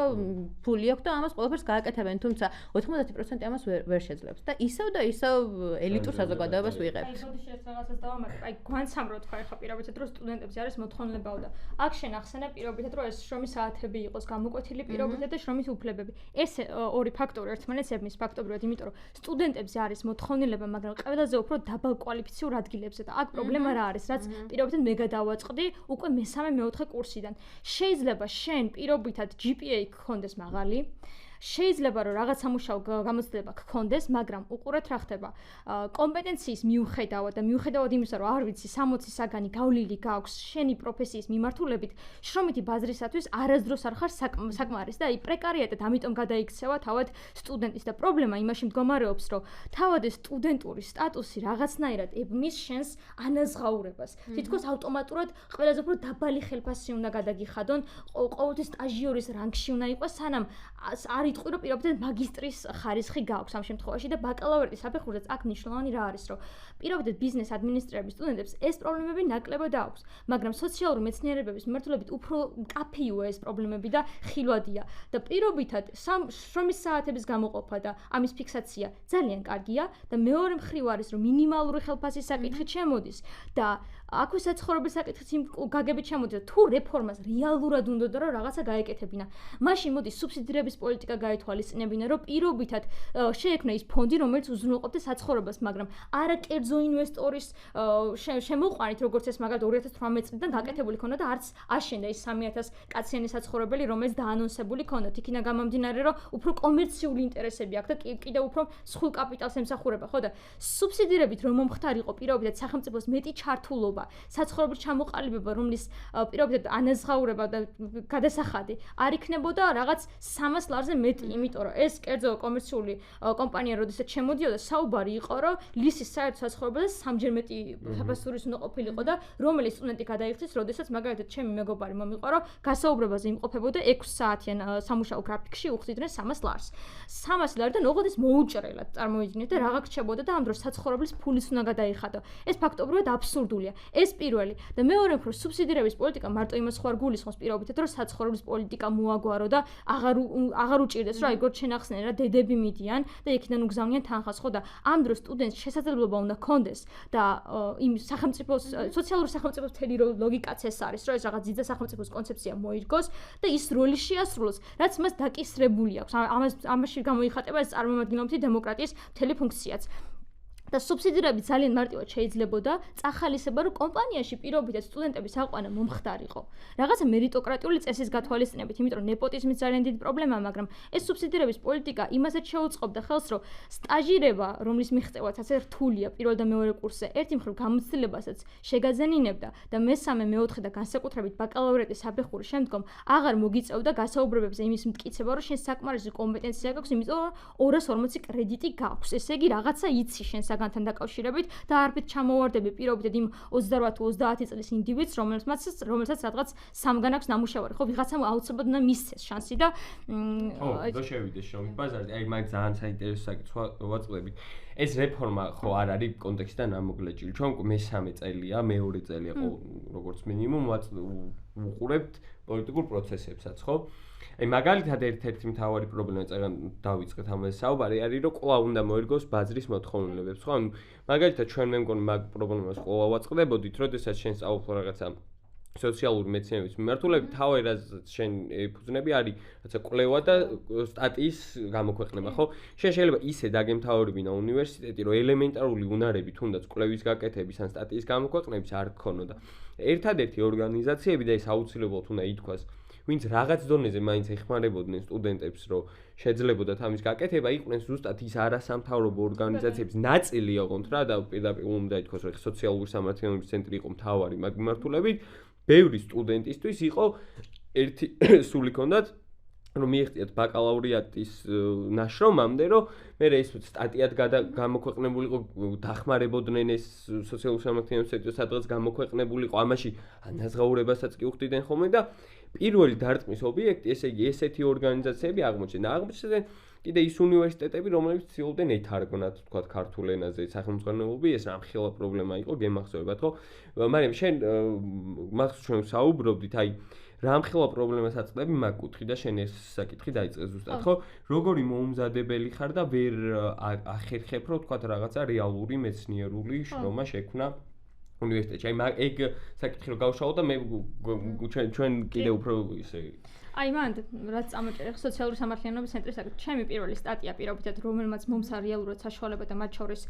C: ფული აქვს და ამას ყველაფერს გააკეთებენ თუმცა 90% ამას ვერ შეძლებს და ისევ ელიტურ საზოგადოებას ვიღებთ.
B: აი, ხოდი შეიძლება რაღაცას დავამატებ. აი, გვანცამრო თქვა ხა პირობითად რომ სტუდენტებზე არის მოთხოვნილებაო და აქ შენ ახსენე პირობითად რომ ეს შრომის საათები იყოს გამოკვეთილი პირობითად და შრომის უფლებები. ეს ორი ფაქტორი ერთმანეთს ებნის ფაქტობრივად, იმიტომ რომ სტუდენტებზე არის მოთხოვნილება, მაგრამ ყველაზე უფრო დაბალ კვალიფიციურ ადგილებზე და აქ პრობლემა რა არის, რაც პირობითად მე გადავაწყდი უკვე მესამე მეოთხე კურსიდან. შეიძლება შენ პირობითად GPA გქონდეს მაღალი შეიძლება რომ რაღაც სამუშაო გამოცდილება გქონდეს, მაგრამ უყურეთ რა ხდება. კომპეტენციის მიუხედავად და მიუხედავად იმისა, რომ არ ვიცი 60 საგანი გავლილი გაქვს შენი პროფესიის მიმართულებით, შრომითი ბაზრისათვის არასდროს არ ხარ საკმარის და აი პრეკარიატად ამიტომ გადაიქცევა თავად სტუდენტის და პრობლემა იმაში მდგომარეობს, რომ თავად ეს სტუდენტური სტატუსი რაღაცნაირად ებმის შენს ანაზღაურებას. თითქოს ავტომატურად ყველაზე უფრო დაბალი ხელფასი უნდა გადაგიხადონ, ყოველთვის სტაჟიორის რანგში უნდა იყოს, სანამ არ იტყვი რომ პირობითად მაგისტრის ხარისხი გააქვს ამ შემთხვევაში და ბაკალავრეთის საფეხურზეც აქ მნიშვნელოვანი რა არის რომ პირობითად ბიზნეს ადმინისტრირების სტუდენტებს ეს პრობლემები ნაკლებად აქვს, მაგრამ სოციალური მეცნიერებების მიმართულებით უფრო მკაფიოა ეს პრობლემები და ხილვადია და პირობითად შრომის საათების გამოყოფა და ამის ფიქსაცია ძალიან კარგია და მეორე მხრივ არის რომ მინიმალური ხელფასის საკითხი შემოდის და აქვე საცხოვრებლის საკითხიც იმ გაგებით შემოდის თუ რეფორმას რეალურად უნდოდა რომ რაღაცა გაეკეთებინა მაშინ მოდის სუბსიდირების პოლიტიკა გაითვალისწინებინა რომ პირობითად შეექმნა ის ფონდი რომელიც უზრუნველყოფდა საცხოვრებას მაგრამ არა კერძო ინვესტორის შემოყვანით როგორც ეს მაგალითად 2018 წლიდან გაკეთებული ქონდა და არც აშენდა ის 3000 კაციანი საცხოვრებელი რომელიც დაანონსებული ქონდა იქიდან გამომდინარე რომ უფრო კომერციული ინტერესები აქვს და კიდევ უფრო მსხვილ კაპიტალს ემსახურება ხო და სუბსიდირებით რომ მომხდარიყო პირობითად სახელმწიფოს მეტი ჩართულობა საცხოვრებლის ჩამოყალიბება რომლის პირობითად ანაზღაურება და გადასახადი არ იქნებოდა რაღაც 300 ლარზე მეტი იმიტომ რომ ეს კერძო კომერციული კომპანია როდესაც შემოდიოდა საუბარი იყო რომ ლისის საერთო საცხოვრებელზე 3-ჯერ მეტი საფასურის უნდა ყოფილიყო და რომელიც სტუდენტი გადაიხდის როდესაც მაგალითად ჩემი მეგობარი მომიყვა რომ გასაუბრებაზე იმყოფებოდა 6 საათიან სამუშაო გრაფიკში უხდიდნენ 300 ლარს 300 ლარიდან ოღონდ ეს მოუჭრელად წარმოიდგინეთ და რაღაც ხდებოდა და ამ დროს საცხოვრებლის ფულის უნდა გადაიხადო ეს ფაქტობრივად აბსურდულია ეს პირველი და მეორე უფრო სუბსიდირების პოლიტიკა მარტო იმას ხوار გულისხმობს პირობითად რომ საცხოვრებლის პოლიტიკა მოაგვარო და აღარ უჭირდეს რომ აიგო შენახსნე რა დედები მიდიან და იქიდან უგზავნიან თანხას ხო და ამ დროს სტუდენტს შესაძლებლობა უნდა კონდეს და იმ სახელმწიფოს სოციალური სახელმწიფოს მთელი ლოგიკაც ეს არის რომ ეს რაღაც ძიძა სახელმწიფოს კონცეფცია მოიგოს და ის როლი შეასრულოს რაც მას დაკისრებული აქვს ამაში გამოიხატება ეს წარმომადგენლობითი დემოკრატიის მთელი ფუნქციაც და სუბსიდირები ძალიან მარტივად შეიძლებოდა წახალისება რომ კომპანიაში პირობითად სტუდენტების აყვანა მომხდარიყო რაღაცა მერიტოკრატიული წესის გათვალისწინებით იმიტომ რომ ნეპოტიზმის ძალიან დიდი პრობლემაა მაგრამ ეს სუბსიდირების პოლიტიკა იმასაც შეუწყობდა ხელს რომ სტაჟირება რომლის მიღწევაც ასე რთულია პირველ და მეორე კურსზე ერთი მხრივ გამოცდილებასაც შეგაძენინებდა და მესამე მეოთხე და განსაკუთრებით ბაკალავრიატის საფეხურის შემდგომ აღარ მოგიწევდა გასაუბრებებზე იმის მტკიცება რომ შენ საკმარისი კომპეტენცია გაქვს იმიტომ რომ 240 კრედიტი გაქვს ესე იგი რაღაცა იცი შენ განთან დაკავშირებით და არაფრით ჩამოვარდები პირობითად იმ 28-30 წლის ინდივიდს რომელსაც სადღაც სამგან აქვს ნამუშევარი ხო ვიღაცამ აუცილებლად უნდა მისცეს შანსი და
A: ხო შევიდეს შრომის ბაზარზე აი მაგ ძალიან საინტერესო საკითხს ვაწყდები ეს რეფორმა ხო არ არის კონტექსტიდან ამოგლეჭილი ჩვენ მესამე წელია მეორე წელია ხო როგორც მინიმუმ ვუყურებთ პოლიტიკურ პროცესებსაც ხო აი მაგალითად ერთ-ერთი მთავარი პრობლემა წეგან დავიწყეთ ამაზე საუბარი არის რომ კვლავ უნდა მოერგოს ბაზრის მოთხოვნილებებს ხო ანუ მაგალითად ჩვენ მე მგონი მაგ პრობლემას კვლავ ვაწყდებოდით როდესაც შენ სწავლობ რაღაცა სოციალური მეცნიერების მიმართულებით თავი რაც შენ ეფუძნები არის რაცა კვლევა და სტატიის გამოქვეყნება ხო შენ შეიძლება ისე დაგემთავრებინა უნივერსიტეტი რომ ელემენტარული უნარები თუნდაც კვლევის გაკეთების ან სტატიის გამოქვეყნების არ გქონოდა ერთადერთი ორგანიზაციები და ეს აუცილებლად უნდა ითქვას ვინც რაღაც დონეზე მაინც ეხმარებოდნენ სტუდენტებს რომ შეძლებოდათ ამის გაკეთება იყვნენ ზუსტად ის არასამთავრობო ორგანიზაციების ნაწილი ოღონდ რა და პირდაპირ უნდა ითქვას რომ სოციალური სამართლიანობის ცენტრი იყო მთავარი მაგ მიმართულებით ბევრი სტუდენტისთვის იყო ერთი სული ჰქონდათ რომ მიიღწიათ ბაკალავრიატის ნაშრომამდე რომ მე ეს სტატიად გამოქვეყნებული იყო დახმარებოდნენ ეს სოციალური სამართლიანობის ცენტრი სადღაც გამოქვეყნებული იყო ამაში ანაზღაურებასაც კი უხდიდნენ ხოლმე და პირველი დარტყმის ობიექტი ესე იგი ესეთი ორგანიზაციები აღმოჩნდნენ კიდე ის უნივერსიტეტები რომლებიც ცდილობდნენ ეთარგმნათ თქვა ქართულ ენაზე სახელმძღვანელოები ეს რამხელა პრობლემა იყო გემახსოვებათ ხო მაგრამ შენ მაგას ჩვენ საუბრობდით აი რამხელა პრობლემას აწყდები მაგ კუთხი და შენ ეს საკითხი დაიწყე ზუსტად ხო როგორი მოუმზადებელი ხარ და ვერ ახერხებ რომ თქვა რაღაცა რეალური მეცნიერული შრომა შექმნა უნივერსიტეტში აი ეგ საკითხი რომ გავშალო და მე ჩვენ კიდე უფრო ისე
B: აი მანდ რაც წამოჭერე სოციალური სამართლიანობის ცენტრის საკითხი ჩემი პირველი სტატია პირობითად რომელმაც მომცა რეალურად საშუალება და მათ შორის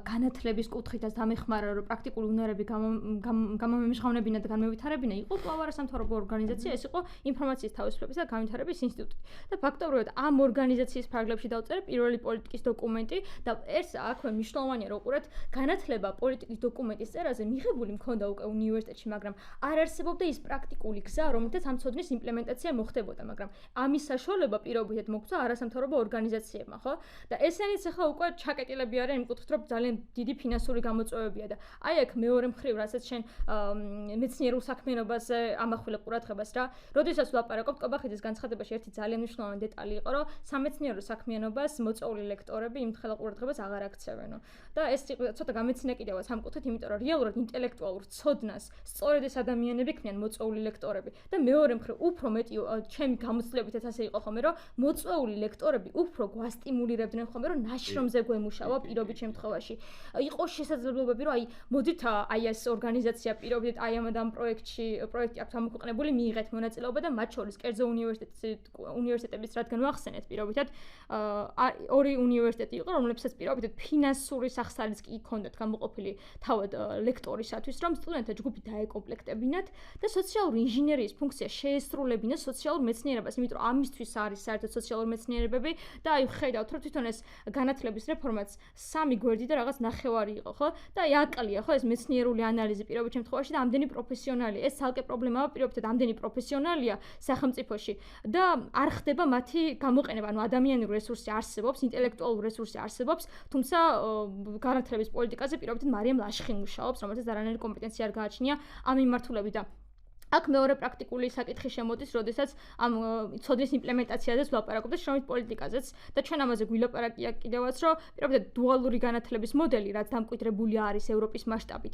B: განათლების კუთხითაც დამეხმარა რომ პრაქტიკული უნარები გამომემჟღავნებინა და განმევითარებინა იყო კვლავ არასამთავრობო ორგანიზაცია ეს იყო ინფორმაციის თავისუფლების და განვითარების ინსტიტუტი და ფაქტობრივად ამ ორგანიზაციის ფარგლებში დავწერე პირველი პოლიტიკის დოკუმენტი და ეს აქვე მნიშვნელოვანია რომ უყურეთ განათლება პოლიტიკის დოკუმენტის წერაზე მიღებული მქონდა უკვე უნივერსიტეტში მაგრამ არ არსებობდა ის პრაქტიკული გზა რომელთაც ამ ცოდნის იმპლემენტაცია მოხდა ხდებოდა, მაგრამ ამის საშუალება პირობითად მოგცა არასამთავრობო ორგანიზაციებმა, ხო? და ესენიც ახლა უკვე ჩაკეტილები არიან იმ კუთხით, რომ ძალიან დიდი ფინანსური გამოწვევებია და აი აქ მეორე მხრივ, რასაც შენ მეცნიერულ საქმიანობაზე ამახვილებ ყურადღებას რა. როდესაც ვლაპარაკობთ კობახიძის განცხადებაში ერთი ძალიან მნიშვნელოვანი დეტალი იყო, რომ სამეცნიერო საქმიანობას მოწვეული ლექტორები იმ ხელა ყურადღებას აღარ აქცევენო. და ეს ცოტა გამეცინა კიდევაც ამ კუთხით, იმიტომ რომ რეალურად ინტელექტუალურ ცოდნას სწორედ ეს ადამიანები ქმნიან მოწვეული ლექტორები და მეორე მხრივ უფრო მეტი ჩემი გამოცდილებითაც ასე იყო ხოლმე, რომ მოწვეული ლექტორები უფრო გვასტიმულირებდნენ ხოლმე, რომ ნაშრომზე გვემუშავა პირობით შემთხვევაში. იყო შესაძლებლობები, რომ აი მოდით აი ეს ორგანიზაცია პირობით აი ამ პროექტი აქვს ამოქვეყნებული, მიიღეთ მონაწილეობა და მათ შორის კერძო უნივერსიტეტების რადგან ვახსენეთ პირობითად ორი უნივერსიტეტი იყო, რომლებსაც პირობითად ფინანსური სახსარიც კი ჰქონდათ გამოყოფილი თავად ლექტორისათვის, რომ სტუდენტთა ჯგუფი დაეკომპლექტებინათ და სოციალური ინჟინერიის ფუნქცია შეესრულებინათ სოციალურ მეცნიერებას, იმიტომ რომ ამისთვის არის საერთოდ სოციალური მეცნიერებები და აი ხედავთ, რომ თვითონ ეს განათლების რეფორმაც 3 გვერდი და რაღაც ნახევარი იყო, ხო? და აი აკალია, ხო, ეს მეცნიერული ანალიზი პირობით შემთხვევაში და ამდენი პროფესიონალი. ეს ცალკე პრობლემაა პირობითად ამდენი პროფესიონალია სახელმწიფოში და არ ხდება მათი გამოყენება, ანუ ადამიანური რესურსი არსებობს, ინტელექტუალური რესურსი არსებობს, თუმცა განათლების პოლიტიკაზე პირობითად მარიამ ლაშხი მუშაობს, რომელსაც არანაირი კომპეტენცია არ გააჩნია ამ მიმართულებით და აქ მეორე პრაქტიკული საკითხი შემოდის, როდესაც ამ ცოდნის იმპლემენტაციაზეც ვლაპარაკობთ და შრომით პოლიტიკაზეც და ჩვენ ამაზე გვილაპარაკია კიდევაც, რომ პირობითად დუალური განათლების მოდელი, რაც დამკვიდრებული არის ევროპის მასშტაბით.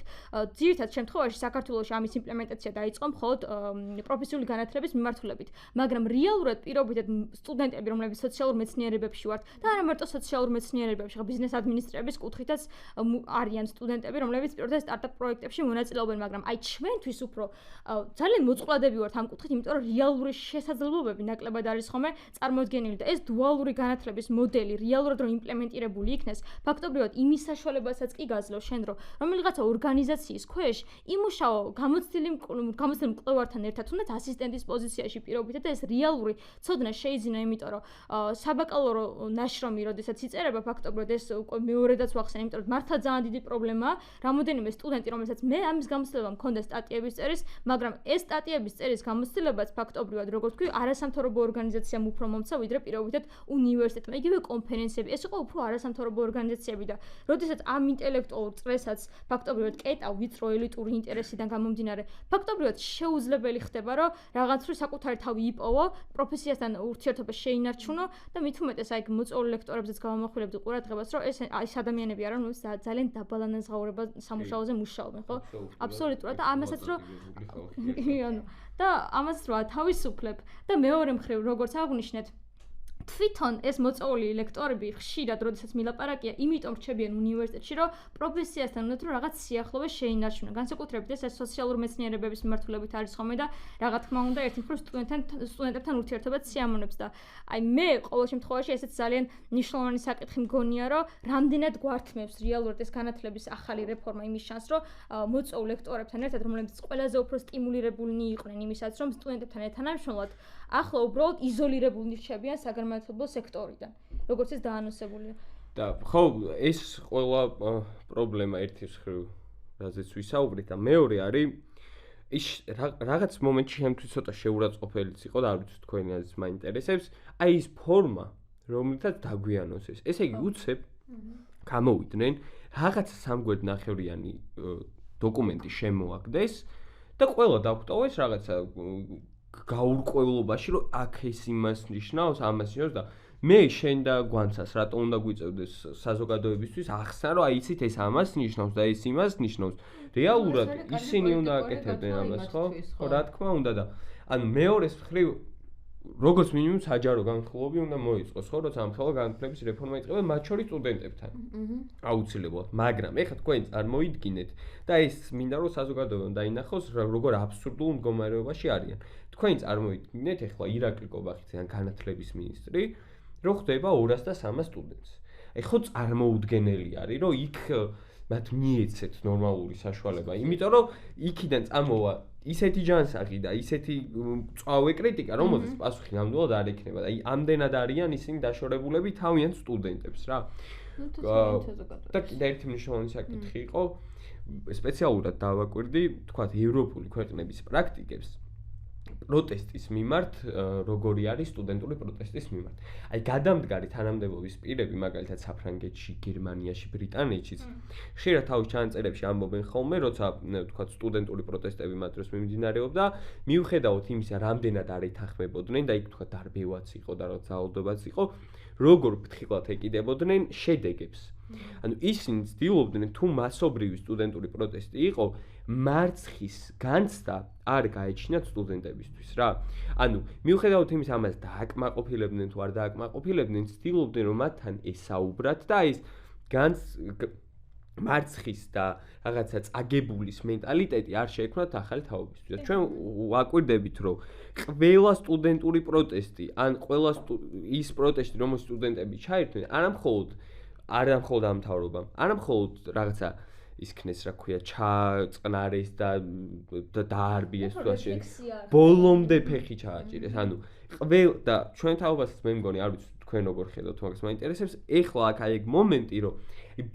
B: ძირითად შემთხვევაში საქართველოში ამის იმპლემენტაცია დაიწყო მხოლოდ პროფესიული განათლების მიმართულებით, მაგრამ რეალურად პირობითად სტუდენტები, რომლებიც სოციალურ მეცნიერებებში ვართ და არა მარტო სოციალურ მეცნიერებებში, ბიზნეს ადმინისტრირების კუთხითაც არიან სტუდენტები, რომლებიც პირობითად სტარტაპ პროექტებში მონაწილეობენ, მაგრამ აი ჩვენთვის უფრო ძალიან მოწყვლადები ვართ ამ კუთხით, იმიტომ რომ რეალური შესაძლებლობები ნაკლებად არის ხოლმე წარმოდგენილი და ეს დუალური განათლების მოდელი რეალურად რომ იმპლემენტირებული იქნეს, ფაქტობრივად იმის საშუალებასაც კი გაძლევს შენ რომ რაღაცა ორგანიზაციის ქვეშ იმუშაო გამოცდილი მკვლევართან ერთად, თუნდაც ასისტენტის პოზიციაში პირობითად და ეს რეალური ცოდნა შეიძინა, იმიტომ რომ საბაკალავრო ნაშრომი, როდესაც იწერება ფაქტობრივად ეს უკვე მეორედაც ვახსენე, იმიტომ რომ მართლა ძალიან დიდი პრობლემაა, რამოდენიმე სტუდენტი, რომელსაც მე ამის გამოცდილება მქონდა სტატიების წერის, მაგრამ ეს სტატიების წერის გამოცდილებაც ფაქტობრივად, როგორც ვთქვი, არასამთავრობო ორგანიზაციამ უფრო მომცა, ვიდრე პირობითად უნივერსიტეტმა. იგივე კონფერენციები, ეს იყო უფრო არასამთავრობო ორგანიზაციები და როდესაც ამ ინტელექტუალურ წრესაც ფაქტობრივად კეტა ვიწრო ელიტური ინტერესიდან გამომდინარე, ფაქტობრივად შეუძლებელი ხდება, რომ რაღაცური საკუთარი თავი იპოვო, პროფესიასთან ურთიერთობა შეინარჩუნო და მით უმეტეს აი მოწვეული ლექტორებზეც გავამახვილებდი ყურადღებას, რომ ეს ადამიანები არიან, რომლებიც ძალიან დაბალანაზღაურება სამუშაოზე მუშაობენ, ხო? აბსოლუტურად და ამასაც რომ და ამას რა თავისუფლებ და მეორე მხრივ როგორც აღვნიშნეთ თვითონ ეს მოწვეული ლექტორები ხშირად როდესაც მილაპარაკია, იმიტომ რჩებიან უნივერსიტეტში, რომ პროფესიასთან უნდათ რომ რაღაც სიახლოვე შეინარჩუნონ. განსაკუთრებით ეს სოციალურ მეცნიერებების მიმართულებით არის ხოლმე და რა თქმა უნდა ერთი მხრივ სტუდენტებთან ურთიერთობაც სიამოვნებს და აი მე ყოველ შემთხვევაში ესეც ძალიან მნიშვნელოვანი საკითხი მგონია, რომ რამდენად გვართმევს რეალურად ეს განათლების ახალი რეფორმა იმის შანსს, რომ მოწვეულ ლექტორებთან ერთად, რომლებიც ყველაზე უფრო სტიმულირებულნი იყვნენ იმისაც, რომ სტუდენტებთან ეთანამშრომლად, ახლა უბრალოდ იზოლირებულნი რჩებიან საგანმანათლებლო სექტორიდან, როგორც ეს დაანონსებულია.
A: და ხო, ეს ყველა პრობლემა ერთის მხრივ, რაზეც ვისაუბრეთ და მეორე არის ის რაღაც მომენტში შემთხვევით ცოტა შეურაცხყოფელიც იყო და არ ვიცი თქვენი აზრს მაინტერესებს, აი ეს ფორმა, რომლითაც დაგვიანოს ეს. ესე იგი უცებ გამოვიდნენ რაღაც სამგვერდნახევრიანი დოკუმენტი შემოაგდეს და ყველა დაგვტოვეს რაღაცა გაურკვევლობაში, რომ აქ ეს იმას ნიშნავს, ამას ნიშნავს და მე შენ და გვანცას რატომ უნდა გვიწევდეს საზოგადოებისთვის ახსნა, რომ აი იცით ეს ამას ნიშნავს და ეს იმას ნიშნავს. რეალურად ისინი უნდა აკეთებდნენ ამას, ხო? ხო, რა თქმა უნდა და ანუ მეორეს მხრივ როგორც მინიმუმ საჯარო განხილვები უნდა მოიწყოს, ხო, როცა ამ ხელა განათლების რეფორმა იწყება მათ შორის სტუდენტებთან. აუცილებლად, მაგრამ ეხლა თქვენ წარმოიდგინეთ და ეს მინდა რომ საზოგადოებამ დაინახოს, როგორ აბსურდულ მდგომარეობაში არიან. თქვენ წარმოიდგინეთ ეხლა ირაკლი კობახიძე ან განათლების მინისტრი, რო ხდება 200 და 300 სტუდენტს. ეხლა წარმოუდგენელი არის, რომ იქ მათ მიეცეთ ნორმალური საშუალება, იმიტომ რომ იქიდან წამოვა ისეთი ჯანსაღი და ისეთი წვავე კრიტიკა, რომელზეც პასუხი ნამდვილად არ ექნება და ამდენად არიან ისინი დაშორებულები თავიანთ სტუდენტებს რა. და კიდევ ერთი მნიშვნელოვანი საკითხი იყო, სპეციალურად დავაკვირდი, თქვათ, ევროპული ქვეყნების პრაქტიკებს. პროტესტის მიმართ, როგორი არის სტუდენტური პროტესტის მიმართ. აი გადამდგარი თანამდებობის პირები, მაგალითად საფრანგეთში, გერმანიაში, ბრიტანეთშიც, ხშირად თავის ჩანაწერებში ამბობენ ხოლმე, როცა ვთქვათ სტუდენტური პროტესტები მათ დროს მიმდინარეობდა, მიუხედავად იმისა, რამდენად არ ეთანხმებოდნენ და იქ ვთქვათ დარბევაც იყო და რა ძალადობაც იყო, როგორ ფრთხილად ეკიდებოდნენ შედეგებს. ანუ ისინი ცდილობდნენ თუ მასობრივი სტუდენტური პროტესტი იყო, მარცხის განცდა არ გაეჩინათ სტუდენტებისთვის რა. ანუ მიუხედავად იმისა, ამას დააკმაყოფილებდნენ თუ არ დააკმაყოფილებდნენ, ცდილობდნენ რომ მათთან ესაუბრათ და ეს მარცხის და რაღაცა წაგებულის მენტალიტეტი არ შეექმნათ ახალი თაობისთვის. ჩვენ ვაკვირდებით რომ ყველა სტუდენტური პროტესტი ან ყველა ის პროტესტი რომელშიც სტუდენტები ჩაერთვნენ, არა მხოლოდ ამ მთავრობამ, არა მხოლოდ რაღაცა ისქნეს რა ქვია ჩაწყნარეს და დაარბიეს თუ ასე ბოლომდე ფეხი ჩააჭირეს. ანუ და ჩვენ თაობასაც მე მგონი არ ვიცი თქვენ როგორ ხედავთ მაგას მაინტერესებს. ეხლა აქ აი ეგ მომენტი რომ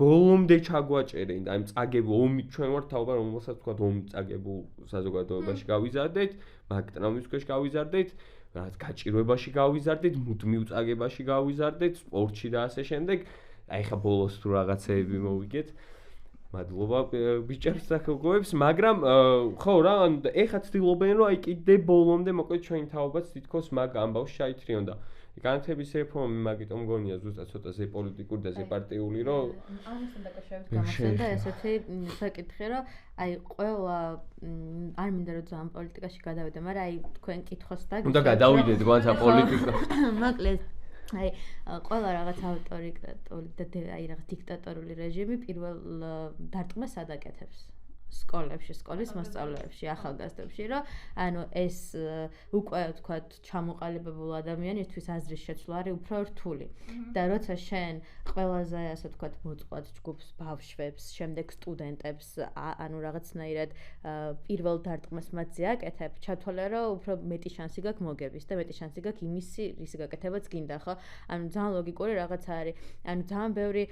A: ბოლომდე ჩაგვაჭერენ და აი წაგებულ ომი ჩვენ ვართ თაობა რომელსაც თქვა ომი წაგებულ საზოგადოებაში გავიზარდეთ, მაგტრამვის ქვეშ გავიზარდეთ, რაღაც გაჭირვებაში გავიზარდეთ, მუდმივ წაგებაში გავიზარდეთ, სპორტში და ასე შემდეგ. აი ხა ბოლოს თუ რაღაცეები მოვიგეთ. მადლობა ბიჭებს საქოგოებს, მაგრამ ხო რა, ეხა ცდილობენ რომ აი კიდე ბოლომდე მოკლედ ჩვენი თაობაც თითქოს მაგ ამბავს ჩაითრიონ და განათლების რეფორმა მაგიტომ მგონია ზუსტად ცოტა ზე პოლიტიკური და ზე პარტიული რომ
C: ამასთან დაკავშირებით გამახსენდა ესეთი საკითხი რომ აი ყველა არ მინდა რომ ძალიან პოლიტიკაში გადავიდე, მაგრამ აი თქვენ კითხოს და
A: უნდა გადავიდეთ გვანცა პოლიტიკა.
C: მოკლედ აი ყველა რაღაც ავტორიტეტული და აი რაღაც დიქტატორული რეჟიმი პირველ დარტყმას ადაკეთებს სკოლებში, სკოლის მოსწავლეებში, ახალგაზრდებში, რომ ანუ ეს უკვე ვთქვათ ჩამოყალიბებულ ადამიანისთვის აზრის შეცვლა არის უფრო რთული. და როცა შენ ყველაზე ასე ვთქვათ მოწყვლად ჯგუფს, ბავშვებს, შემდეგ სტუდენტებს, ანუ რაღაცნაირად პირველ დარტყმას მათზე აკეთებ, ჩათვალე რომ უფრო მეტი შანსი გაქვს მოგების და მეტი შანსი გაქვს იმისი, რის გაკეთებაც გინდა, ხო? ანუ ძალიან ლოგიკური რაღაცა არის. ანუ ძალიან ბევრი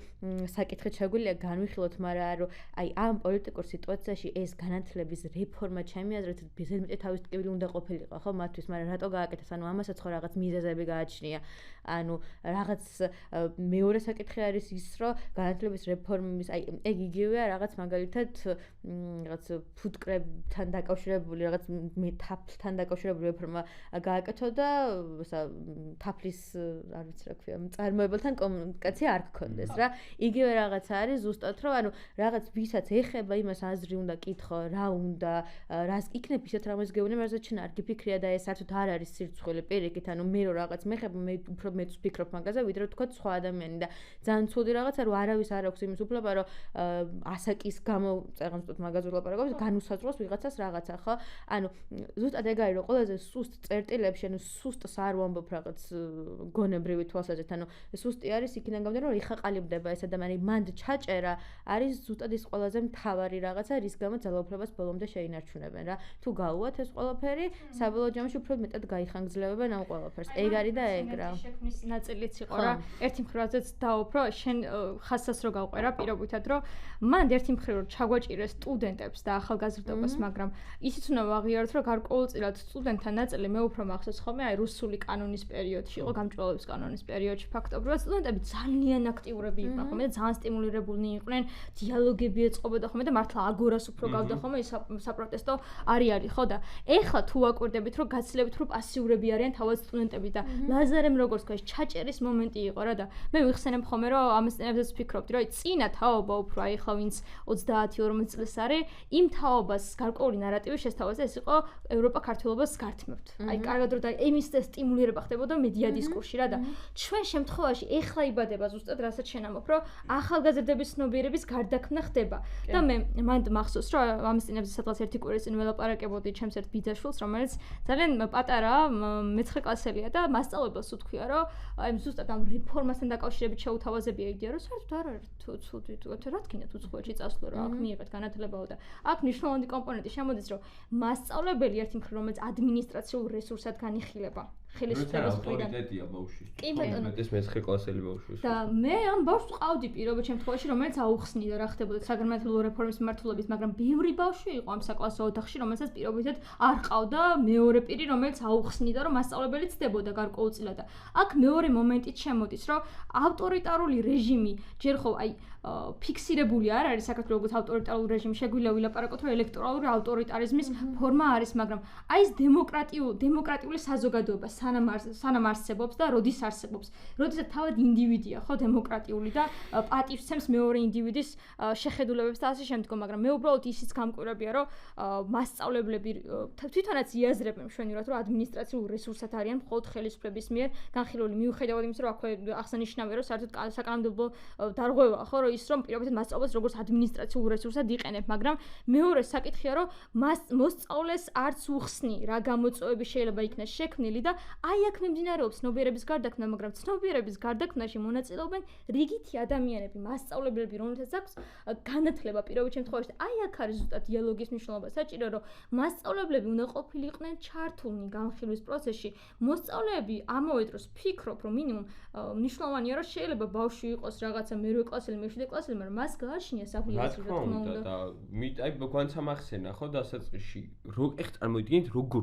C: საკითხი შეგვიძლია განვიხილოთ, მაგრამ რომ აი ამ პოლიტიკურ სიტუაციას ეს განათლების რეფორმა ჩემი აზრით ზედმეტი თავის ტკივილი უნდა ყოფილიყო ხო მათთვის, მაგრამ რატო გააკეთეს? ანუ ამასაც ხო რაღაც მიზეზები გააჩნია. ანუ რაღაც მეორე საკითხი არის ის, რომ განათლების რეფორმის აი ეგ იგივეა რაღაც მაგალითად რაღაც ფუტკრებთან დაკავშირებული რაღაც თაფლთან დაკავშირებული რეფორმა გააკეთო და თაფლის არ ვიცი რა ქვია მწარმოებელთან კომუნიკაცია არ გქონდეს რა. იგივე რაღაცა არის ზუსტად რომ ანუ რაღაც ვისაც ეხება იმას აზრი უნდა კითხო, რა უნდა, რას იქნებ ისეთ რამეს გეუბნები, რასაც შენ არ გიფიქრია და ეს საერთოდ არ არის სირცხვილი პირიქით, ანუ მე რო რაღაც მეხება, მე უფრო მეც ვფიქრობ მაგაზე, ვიდრე თქვა სხვა ადამიანი და ძალიან ცუდი რაღაცა რომ არავის არ აქვს იმის უფლება, რომ ასაკის გამო წეგანს თუ მაგაზე ვლაპარაკობ, განუსაზღვროს ვიღაცას რაღაცა, ხო? ანუ ზუსტად ეგ არის რომ ყველაზე სუსტ წერტილებში, ანუ სუსტს არ ვამბობ რაღაც გონებრივი თვალსაზრისით, ანუ სუსტი არის იქიდან გამომდინარე რომ იხა ყალიბდება ეს ადამიანი, მანდ ჩაჭერა არის ზუსტად ის ყველაზე მთავარი რაღაცა, რის გამოც ძალაუფლებას ბოლომდე შეინარჩუნებენ რა. თუ გაუვათ ეს ყველაფერი, საბოლოო ჯამში უფრო მეტად გაიხანგრძლივებენ ამ ყველაფერს. ეგ არის და ეგ რა.
B: შექმნის ნაწილიც იყო რა. ერთი მხრივაზეც დაუფრო, შენ ხასას რო გავყერა პირობითად, რომ მან ერთი მხრივ რო ჩაგვაჭირეს სტუდენტებს და ახალგაზრდობას, მაგრამ ისიც უნდა ვაღიაროთ, რომ გარკვეულწილად სტუდენტთა ნაწილი მე უფრო მახსოვს ხოლმე აი რუსული კანონის პერიოდში იყო, გამჭვირვალეობის კანონის პერიოდში ფაქტობრივად სტუდენტები ძალიან აქტიურები იყვნენ ხოლმე და ძალიან სტიმულირებულნი იყვნენ, დიალოგები ეწყობოდა ხოლმე და მართლა აგორას უფრო გავდა ხოლმე ეს საპროტესტო არის ხო და ეხლა თუ ვაკვირდებით რომ გაცილებით რომ პასიურები არიან თავად სტუდენტები და ლაზარემ როგორც თქვა ჩაჭერის მომენტი იყო რა და მე ვიხსენებ ხოლმე რომ ამას წინებზეც ვფიქრობდი რომ წინა თაობა უფრო აი ხა ვინც 30-40 წელს არის იმ თაობას გარკვეული ნარატივი შესთავაზა ეს იყო ევროპა ქართულობას გართმევთ აი კარგად რომ და იმის სტიმულირება ხდებოდა მედია დისკურსში რა და ჩვენ შემთხვევაში ეხლა იბადება ზუსტად რასაც შენ ამბობ რომ ახალგაზრდების ცნობიერების გარდაქმნა ხდება და მე მანდ მახსოვს რომ ამის წინებზე სადღაც ერთი კვირის წინ ველაპარაკებოდი ჩემს ერთ ბიძაშვილს რომელიც ძალიან პატარაა მე-9 კლასელია და მასწავლებელს უთქვია რომ აი ზუსტად ამ რეფორმასთან დაკავშირებით შეუთავაზებია იდეა რომ საერთოდ არ არის ცუდი თუ რა თქინათ უცხოეთში წასვლა რომ აქ მიიღეთ განათლებაო და აქ მნიშვნელოვანი კომპონენტი შემოდის რომ მასწავლებელი ერთი მხრივ რომელიც ადმინისტრაციულ რესურსად განიხილება ხელისუფლების მხრიდან.
A: ავტორიტეტია ბავშვის.
B: კი ბატონო.
A: ეს მეცხრე კლასელი ბავშვის.
B: და მე ამ ბავშვს ვყავდი პირობითი შემთხვევაში, რომელიც აუხსნიდა რა ხდებოდა საგანმანათლებლო რეფორმის მიმართულებით, მაგრამ ბევრი ბავშვი იყო ამ საკლასო ოთახში, რომელსაც პირობითად არ ყავდა მეორე პირი, რომელიც აუხსნიდა, რომ მასწავლებელი ცდებოდა გარკვეულწილად. და აქ მეორე მომენტიც შემოდის, რომ ავტორიტარული რეჟიმი ჯერ ხო აი ფიქსირებული არ არის საქართველოს როგორც ავტორიტარული რეჟიმი, შეგვიძლია ვილაპარაკოთ, რომ ელექტორალური ავტორიტარიზმის ფორმა არის, მაგრამ აი ეს დემოკრატიული საზოგადოება სანამ არსებობს და როდის არსებობს, როდესაც თავად ინდივიდია, ხო, დემოკრატიული და პატივს ცემს მეორე ინდივიდის შეხედულებებს და ასე შემდგომ, მაგრამ მე უბრალოდ ისიც გამკვირვებია, რომ მასწავლებლები თვითონაც იაზრებენ მშვენივრად, რომ ადმინისტრაციულ რესურსად არიან მხოლოდ ხელისუფლების მიერ განხილული, მიუხედავად იმისა, რომ აქვე აღსანიშნავია, რომ საერთოდ საკანონმდებლო დარღვევაა, ხო, რომ ის რომ პირობითად მასწავლებლებს როგორც ადმინისტრაციულ რესურსად იყენებ, მაგრამ მეორე საკითხია, რომ მოსწავლეს არც უხსნი, რა გამოწვევები შეიძლება იქნას შექმნილი და აი აქ მიმდინარეობს ცნობიერების გარდაქმნა, მაგრამ ცნობიერების გარდაქმნაში მონაწილეობენ რიგითი ადამიანები, მასწავლებლები, რომელთაც აქვს განათლება პირობითი შემთხვევაში. აი აქ არის ზუსტად დიალოგის მნიშვნელობა. საჭირო რომ მასწავლებლები უნდა ყოფილიყვნენ ჩართულნი განხილვის პროცესში. მოსწავლეები ამავე დროს ფიქრობ, რომ მინიმუმ მნიშვნელოვანია, რომ შეიძლება ბავშვი იყოს რაღაცა მერვე კლასელი, მეშვიდე კლასელი, მაგრამ მას გააჩნია საფუძველი, რა თქმა უნდა.
A: და აი გვანცამახსენა ხო დასაწყისში, ეხ წარმოიდგინეთ როგორ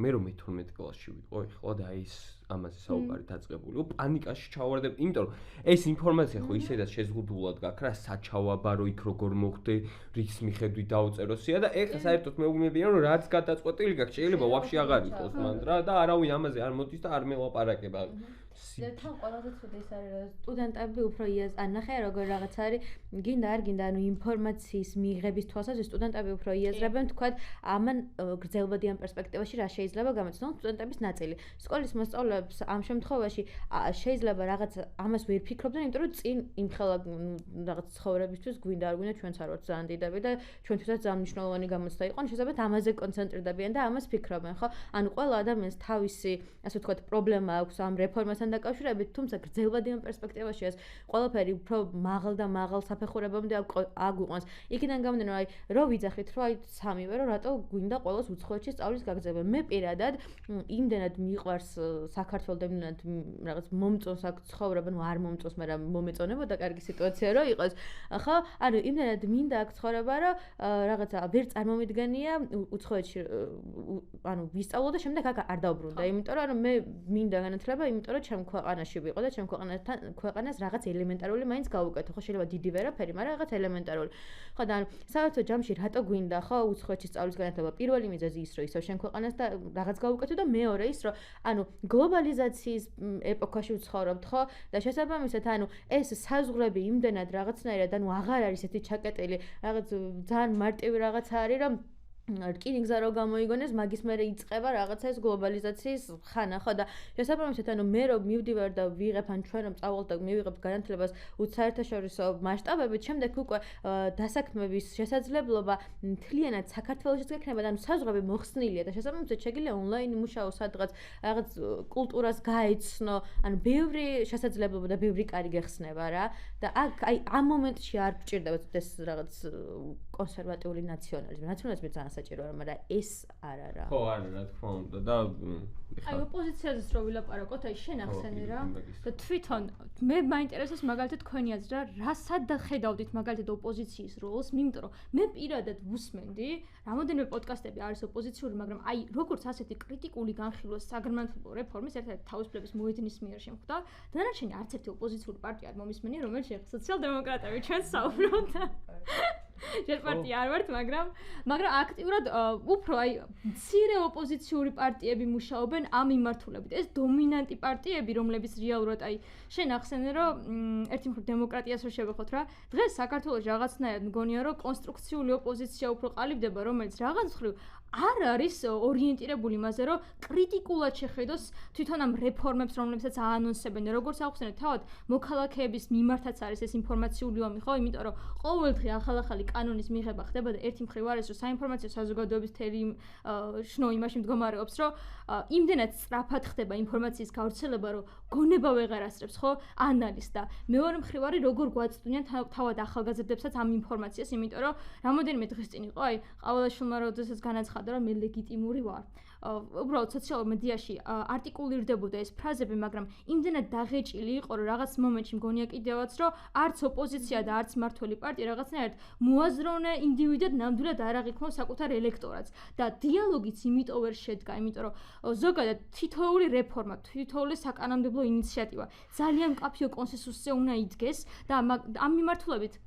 A: მე რომ 12 კლასში ვიყო, ხო და აი ეს ამაზე საუბარი დაწყებული. პანიკაში ჩავარდებ, იმიტომ რომ ეს ინფორმაცია ხო ისედაც შეზღუდულად გაქვს რა, საჩავაბარო იქ როგორ მოხდე, რის მიხედვით დაუწეროსია და ეხლა საერთოდ მეუბნებიან რომ რაც გადაწყვეტილი გაქვს, შეიძლება ვაფშე აღარ იყოს მან რა და არავინ ამაზე არ მოდის და არ მელაპარაკება.
C: და თან ყველაზე ცუდი ის არის, რომ სტუდენტები უფრო ანახე როგორ რაღაც არის, გინდა არ გინდა, ანუ ინფორმაციის მიღების თვალსაზრისით სტუდენტები უფრო იაზრებენ, თქვათ, ამან გრძელვადიან პერსპექტივაში რა შეიძლება გამოცნონ სტუდენტების ნაწილი. სკოლის მოსწავლეებს ამ შემთხვევაში შეიძლება რაღაც ამას ვერ ფიქრობდნენ, იმიტომ რომ წინ იმხელა რაღაც ცხოვრებისთვის გვინდა არ გვინდა ჩვენც არ ვართ ძალიან დიდები და ჩვენთვისაც ძალიან მნიშვნელოვანი გამოცდა იყო, შესაძლოა ამაზე კონცენტრირდებიან და ამას ფიქრობენ, ხო? ანუ ყველა ადამიანს თავისი, ასე ვთქვათ, პრობლემა აქვს ამ რეფორმასთან დაკავშირებით, თუმცა გრძელვადიან პერსპექტივაში ეს ყველაფერი უფრო მაღალ და მაღალ საფეხურებამდე აგვიყვანს. იქიდან გამომდინარე, აი, რო ვიძახით, რომ აი სამივე, რომ რატო გვინდა ყოველს უცხოეთში სწავლის გაგრძელება. მე პირადად იმდენად მიყვარს საქართველოს და იმდენად რაღაც მომწონს აქ ცხოვრება, ნუ არ მომწონს, მაგრამ მომეწონებოდა კარგი სიტუაცია რო იყოს. ხო, ანუ იმდენად მინდა აქ ცხოვრება, რომ რაღაცა ვერ წარმომიდგენია უცხოეთში ანუ ვისწავლო და შემდეგ აქ არ დავბრუნდა, იმიტომ რომ მე მინდა განათლება, იმიტომ რომ ჩემ ქვეყანაში ვიყო და ჩემ ქვეყანას რაღაც ელემენტარული მაინც გავუკეთო. ხო, შეიძლება დიდი ვერაფერი, მაგრამ რაღაც ელემენტარული. ხო, და ანუ საერთო ჯამში რატო გვინდა, ხო, უცხოეთში სწავლის განათლება? პირველი მიზეზი ის, რომ ისევ შენ ქვეყანას და რაღაც გავუკეთო და მეორე ის, რომ ანუ გლობალიზაციის ეპოქაში ვცხოვრობთ, ხო? და შესაბამისად, ანუ ეს საზღვრები იმდენად რაღაცნაირად, ანუ აღარ არის ესეთი ჩაკეტილი, რაღაც ძალიან მარტივი რაღაცა არის, რომ რკინიგზა რო გამოიგონეს, მაგის მერე იწყება რაღაცა ეს გლობალიზაციის ხანა, ხო და შესაბამისად, ანუ მე რომ მივდივარ და ვიღებ ან ჩვენ რომ წავალთ და მივიღებთ განათლებას საერთაშორისო მასშტაბებით, შემდეგ უკვე დასაქმების შესაძლებლობა მთლიანად საქართველოშიც გექნება და ანუ საზღვრები მოხსნილია და შესაბამისად შეგვიძლია ონლაინ იმუშაო სადღაც რაღაც კულტურას გაეცნო, ანუ ბევრი შესაძლებლობა და ბევრი კარი გეხსნება რა და აქ აი ამ მომენტში არ გჭირდება ეს რაღაც კონსერვატიული ნაციონალიზმი. ნაციონალიზმი ძალიან საჭიროა, მაგრამ ეს არ არა.
A: ხო, არა, რა თქმა უნდა და
B: აი ოპოზიციაზეც რო ვილაპარაკოთ, აი შენ ახსენე რა და თვითონ მე მაინტერესებს მაგალითად თქვენი აზრი რა სად ხედავდით მაგალითად ოპოზიციის როლს, იმიტომ რომ მე პირადად ვუსმენდი, რამოდენიმე პოდკასტები არის ოპოზიციური, მაგრამ აი როგორც ასეთი კრიტიკული განხილვა საგანმანათლებლო რეფორმის ერთ-ერთი თავისუფლების მოედნის მიერ შემხვდა, დანარჩენი არც ერთი ოპოზიციური პარტია არ მომისმენია, რომელიც შეიძლება სოციალ-დემოკრატები ჩვენ საუბრობთ. ჯერ პარტია არ ვართ, მაგრამ აქტიურად უფრო აი მცირე ოპოზიციური პარტიები მუშაობენ ამ მიმართულებით. ეს დომინანტი პარტიები, რომლებიც რეალურად აი შენ ახსენე, რომ ერთი მხრივ დემოკრატიას რო შევეხოთ რა, დღეს საქართველოში რაღაცნაირად მგონია, რომ კონსტრუქციული ოპოზიცია უფრო ყალიბდება, რომელიც რაღაც მხრივ არ არის ორიენტირებული იმაზე, რომ კრიტიკულად შეხედოს თვითონ ამ რეფორმებს, რომლებსაც აანონსებენ. როგორც ახსენეთ, თავად მოქალაქეების მიმართაც არის ეს ინფორმაციული ომი, ხო? იმიტომ რომ ყოველდღე ახალ-ახალი კანონის მიღება ხდება და ერთი მხრივ არის, რომ საინფორმაციო საზოგადოების თერი შნო იმაში მდგომარეობს, რომ იმდენად სწრაფად ხდება ინფორმაციის გავრცელება, რომ გონება ვეღარ ასწრებს, ხო? ანალიზს და მეორე მხრივ არის, როგორ გვაწვდიან თავად ახალგაზრდებსაც ამ ინფორმაციას, იმიტომ რომ რამოდენიმე დღის წინ იყო, აი, ყავალაშვილმა როდესაც განაცხადა, რომ მე ლეგიტიმური ვარ. უბრალოდ სოციალურ მედიაში არტიკულირდებოდა ეს ფრაზები, მაგრამ იმდენად დაღეჭილი იყო, რომ რაღაც მომენტში მგონია კიდევაც, რომ არც ოპოზიცია და არც მმართველი პარტია რაღაცნაირად მოაზროვნე ინდივიდად ნამდვილად არ აღიქმო საკუთარ ელექტორატს და დიალოგიც იმიტომ ვერ შედგა, იმიტომ რომ ზოგადად თითოეული რეფორმა, თითოეული საკანონმდებლო ინიციატივა ძალიან მკაფიო კონსენსუსზე უნდა იდგეს და ამ მიმართულებით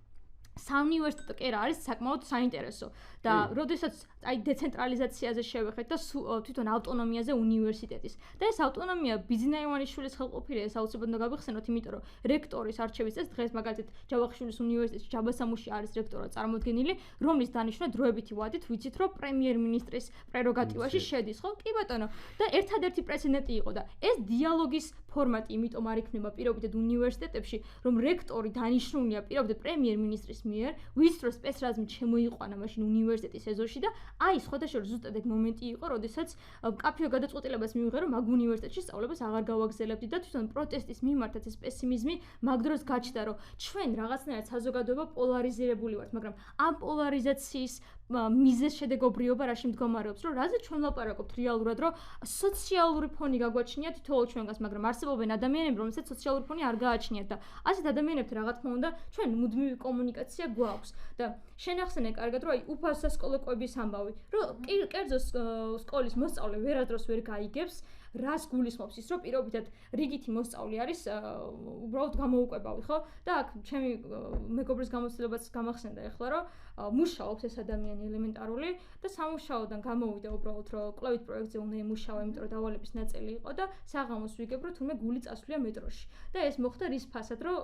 B: საუნივერსიტეტო კერა არის საკმაოდ საინტერესო და როდესაც აი დეცენტრალიზაციაზე შევეხეთ და თვითონ ავტონომიაზე უნივერსიტეტის და ეს ავტონომია ბიძინა ივანიშვილის ხელყოფილია, ეს აუცილებლად უნდა გავიხსენოთ, იმიტომ რომ რექტორის არჩევის წესს დღეს მაგალითად ჯავახიშვილის უნივერსიტეტში ჯაბასამუში არის რექტორად წარმოდგენილი, რომლის დანიშვნა დროებითი ვადით ვიცით, რომ პრემიერ-მინისტრის პრეროგატივაში შედის, ხო? კი ბატონო. და ერთადერთი პრეცედენტი იყო და ეს დიალოგის ფორმატი იმიტომ არ იქნება პირობითად უნივერსიტეტებში, რომ რექტორი დანიშნულია პირობითად პრემიერ-მინისტრის მიერ, ვინც რო სპეცრაზმით შემოიყვანა მაშინ უნივერსიტეტის ეზოში და აი სხვადასხვა ზუსტად ეგ მომენტი იყო, როდესაც მკაფიო გადაწყვეტილებას მივიღე, რომ მაგ უნივერსიტეტში სწავლებას აღარ გავაგზავნებდი და თვითონ პროტესტის მიმართაც ეს პესიმიზმი მაგ დროს გაჩნდა, რომ ჩვენ რაღაცნაირად საზოგადოება პოლარიზირებული ვართ, მაგრამ ამ პოლარიზაციის მიზეზ შედეგობრიობა რაში მდგომარეობს, რომ რაზე ჩვენ ვლაპარაკობთ რეალურად, რომ სოციალური ფონი გაგვაჩნია თითოეულ ჩვენგანს, მაგრამ არსებობენ ადამიანები, რომელსაც სოციალური ფონი არ გააჩნიათ და ასეთ ადამიანებთან რა თქმა უნდა, ჩვენ მუდმივი კომუნიკაცია გვაქვს და შენახსენე კარგად, რომ აი უფასო სასკოლო კვების ამბავი, რომ კერძო სკოლის მოსწავლე ვერადროს ვერ გაიგებს, რას გულისხმობს ის, რომ პირობითად რიგითი მოსწავლე არის უბრალოდ გამოუკვებავი, ხო? და აქ ჩემი მეგობრის გამოცდილებაც გამახსენდა ეხლა, რომ მუშაობს ეს ადამიანი ელემენტარული და სამუშაოდან გამოვიდა უბრალოდ, რომ კვლევით პროექტზე უნდა იმუშავა, იმიტომ რომ დავალების ნაწილი იყო და საღამოს ვიგებ, რომ თურმე გული წასვლია მეტროში. და ეს მოხდა რის ფასად, რომ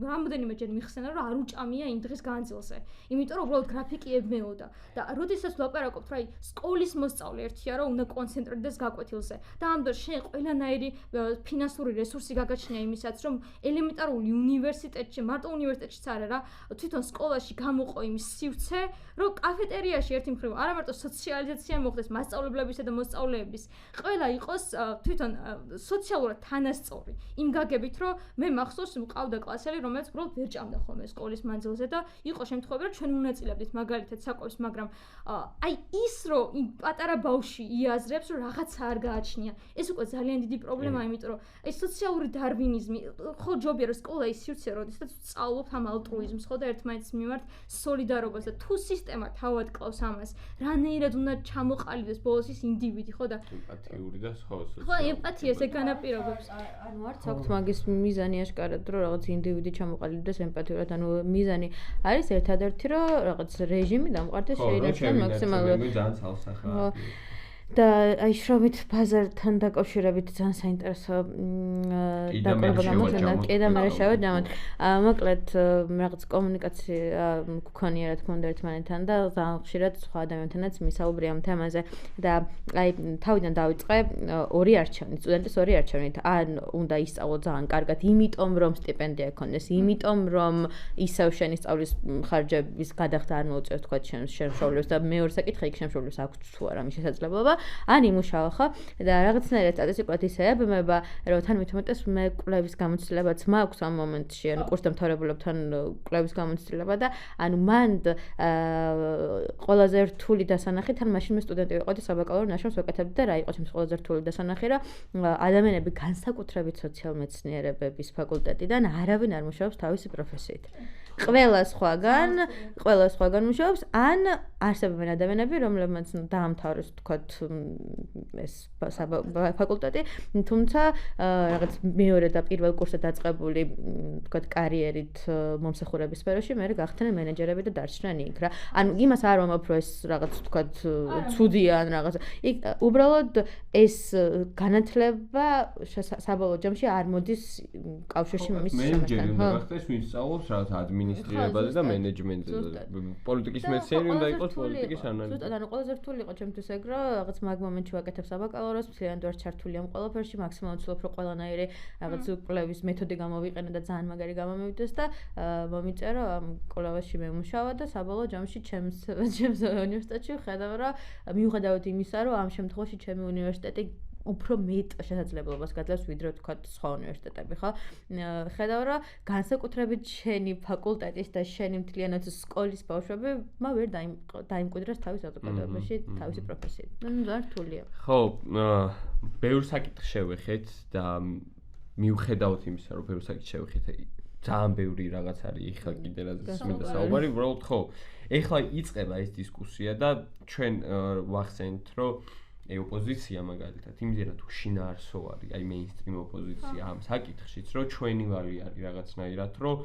B: რამოდენიმეჯერ მიხსენა, რომ არ უჭამია იმ დღის განძილზე. იმიტომ რომ უბრალოდ გრაფიკი ებმეოდა და როდესაც ვლაპარაკობთ, რომ აი სკოლის მოსწავლე ერთია, რომ უნდა კონცენტრირდეს გაკვეთილზე და ამ დროს შენ ყველანაირი ფინანსური რესურსი გაგაჩნია იმისაც, რომ ელემენტარული უნივერსიტეტში, მარტო უნივერსიტეტშიც არა რა, თვითონ სკოლაში გამოყო იმის სივრცე, რომ კაფეტერიაში ერთი მხრივ არა მარტო სოციალიზაცია მოხდეს მასწავლებლებისა და მოსწავლეების, ყველა იყოს თვითონ სოციალურად თანასწორი. იმ გაგებით, რომ მე მახსოვს მყავდა კლასელი, რომელიც უბრალოდ ვერ ჭამდა ხოლმე სკოლის მანძილზე და იყო შემთხვევები, რომ ჩვენ უნაწილებდით მაგალითად საკვებს, მაგრამ აი ის, რომ იმ პატარა ბავშვი იაზრებს, რომ რაღაცა არ გააჩნია, ეს უკვე ძალიან დიდი პრობლემაა, იმიტომ რომ აი სოციალური დარვინიზმი, ხო ჯობია რომ სკოლა ის სივრცე, როდესაც სწავლობთ ამ ალტრუიზმს, ხო და ერთმანეთის მიმართ სოლიდარობას და თუ სისტემა თავად კლავს ამას, რანაირად უნდა ჩამოყალიბდეს ბოლოს ის ინდივიდი, ხო და
A: ემპათიური და სხვა
B: ხო ემპათიას ეგ განაპირობებს.
C: ანუ არც აქვთ მაგის მიზანი აშკარად, რომ რაღაც ინდივიდი ჩამოყალიბდეს ემპათიურად, ანუ მიზანი არის ერთადერთი, რომ რაღაც რეჟიმი დამყარდეს შეინარჩუნოს მაქსიმალურად.
A: ძალიან სალსახაა.
C: და აი შრომით ბაზართან დაკავშირებით ძალიან საინტერესო დაკვირვება გამოსცემდა. კი და მე შევედამოთ. მოკლედ რაღაც კომუნიკაცია გქონია რა თქმა უნდა ერთმანეთთან და ძალიან ხშირად სხვა ადამიანთანაც მისაუბრია ამ თემაზე და აი თავიდან დავიწყე ორი არჩევანი, სტუდენტის ორი არჩევნით. ან უნდა ისწავლო ძალიან კარგად, იმიტომ რომ სტიპენდია გქონდეს, იმიტომ რომ ისევ შენი სწავლის ხარჯების გადახდა არ მოუწევს თქვა შენ შემშავლებს და მეორე საკითხი იქ შემშავლებს აქვს თუ არა მის შესაძლებლობა. ან იმუშავა ხო და რაღაცნაირად სტატისტიკურად ისე ებმება, რომ თან მithumetes მე კვლევის გამოცდილებაც მაქვს ამ მომენტში, ანუ კურსდამთავრებულებთან კვლევის გამოცდილება და ანუ მან ყველაზე რთული დასანახი თან მაშინ მე სტუდენტი ვიყავდი საბაკალავრო ნაშრომს ვეკეთებდი და რა იყო ჩემს ყველაზე რთული დასანახი, რომ ადამიანები განსაკუთრებით სოციალ-მეცნიერებების ფაკულტეტიდან არავინ არ მუშაობს თავისი პროფესიით. ყველა სხვაგან მუშაობს, ან არსებობენ ადამიანები, რომლებმაც დაამთავრეს თქვათ ეს ფაკულტეტი, თუმცა რაღაც მეორე და პირველ კურსზე დაწყებული თქვათ კარიერით მომსახურების სფეროში მე გახდნენ მენეჯერები და დარჩნენ იქ რა. ანუ იმას არ ვამბობ, რომ ეს რაღაც თქვათ ცუდია ან რაღაც. იქ უბრალოდ ეს განათლება საბოლოო ჯამში არ მოდის კავშირში მის შემოსთან.
A: მენეჯერი უნდა გახდეს, ვინც სწავლობს რაღაც ადმინისტრირებაზე და მენეჯმენტზე. პოლიტიკის მეცნიერი უნდა იყოს პოლიტიკის ანალიზი.
C: ზუსტად, ანუ ყველაზე რთული იყო ჩემთვის ეგ, რომ რაღაც მაგ მომენტში ვაკეთებ საბაკალავროს, მთლიანად ვარ ჩართული ამ ყველაფერში, მაქსიმალურად ვცდილობ, რომ ყველანაირი რაღაც კვლევის მეთოდი გამოვიყენო და ძალიან მაგარი გამომივიდეს და მომიწერო ამ კვლევაში მემუშავა და საბოლოო ჯამში ჩემს უნივერსიტეტში ვხედავ, რომ მიუხედავად იმისა, რომ ამ შემთხვევაში ჩემი უნივერსიტეტი უფრო მეტ შესაძლებლობას გაძლევს ვიდრე თქვა სხვა უნივერსიტეტები, ხო? ხედავ რა განსაკუთრებით შენი ფაკულტეტის და შენი მთლიანად სკოლის ბავშვები ვერ დაიმკვიდრეს თავის საზოგადოებაში, თავისი პროფესიით. ძალიან რთულია.
A: ხო, ბევრ საკითხს შევეხეთ და მიუხედავად იმისა, რომ ბევრ საკითხს შევეხეთ, ძალიან ბევრი რაღაც არის ეხლა კიდე რაზეც მინდა საუბარი, უბრალოდ ხო. ეხლა იწყება ეს დისკუსია და ჩვენ ვახსენთ, რომ ოპოზიცია მაგალითად იმდენად უშინაარსო არის, აი მეინსტრიმ ოპოზიცია ამ საკითხშიც, რომ ჩვენი ვალი არის რაღაცნაირად, რომ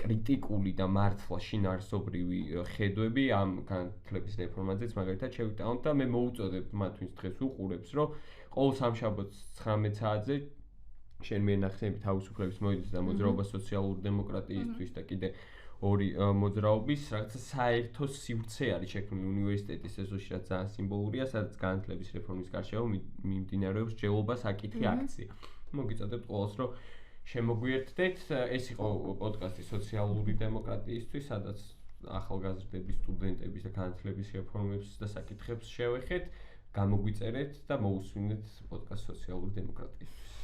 A: კრიტიკული და მართლა შინაარსობრივი ხედვები ამ განათლების რეფორმაზეც მაგალითად შევიტანოთ და მე მოუწოდებ მათ ვინც დღეს უყურებს, რომ ყოველ სამშაბათს 19 საათზე შენ მე ნახსენები თავისუფლების მოედნის და მოძრაობა სოციალური დემოკრატიისთვის და კიდე ორი მოძრაობის რაღაცა საერთო სივრცე არის შექმნილი უნივერსიტეტის ეზოში, რაც ძალიან სიმბოლურია, სადაც განათლების რეფორმის გარშემო მიმდინარეობს ჯელობა საკითხი აქცია. მოგიწოდებთ ყოველს, რომ შემოგვიერთდეთ, ეს იყო პოდკასტი სოციალური დემოკრატიისთვის, სადაც ახალგაზრდების, სტუდენტების და განათლების რეფორმებს და საკითხებს შევეხეთ, გამოგვიწერეთ და მოусვინეთ პოდკასტ სოციალური დემოკრატიისთვის.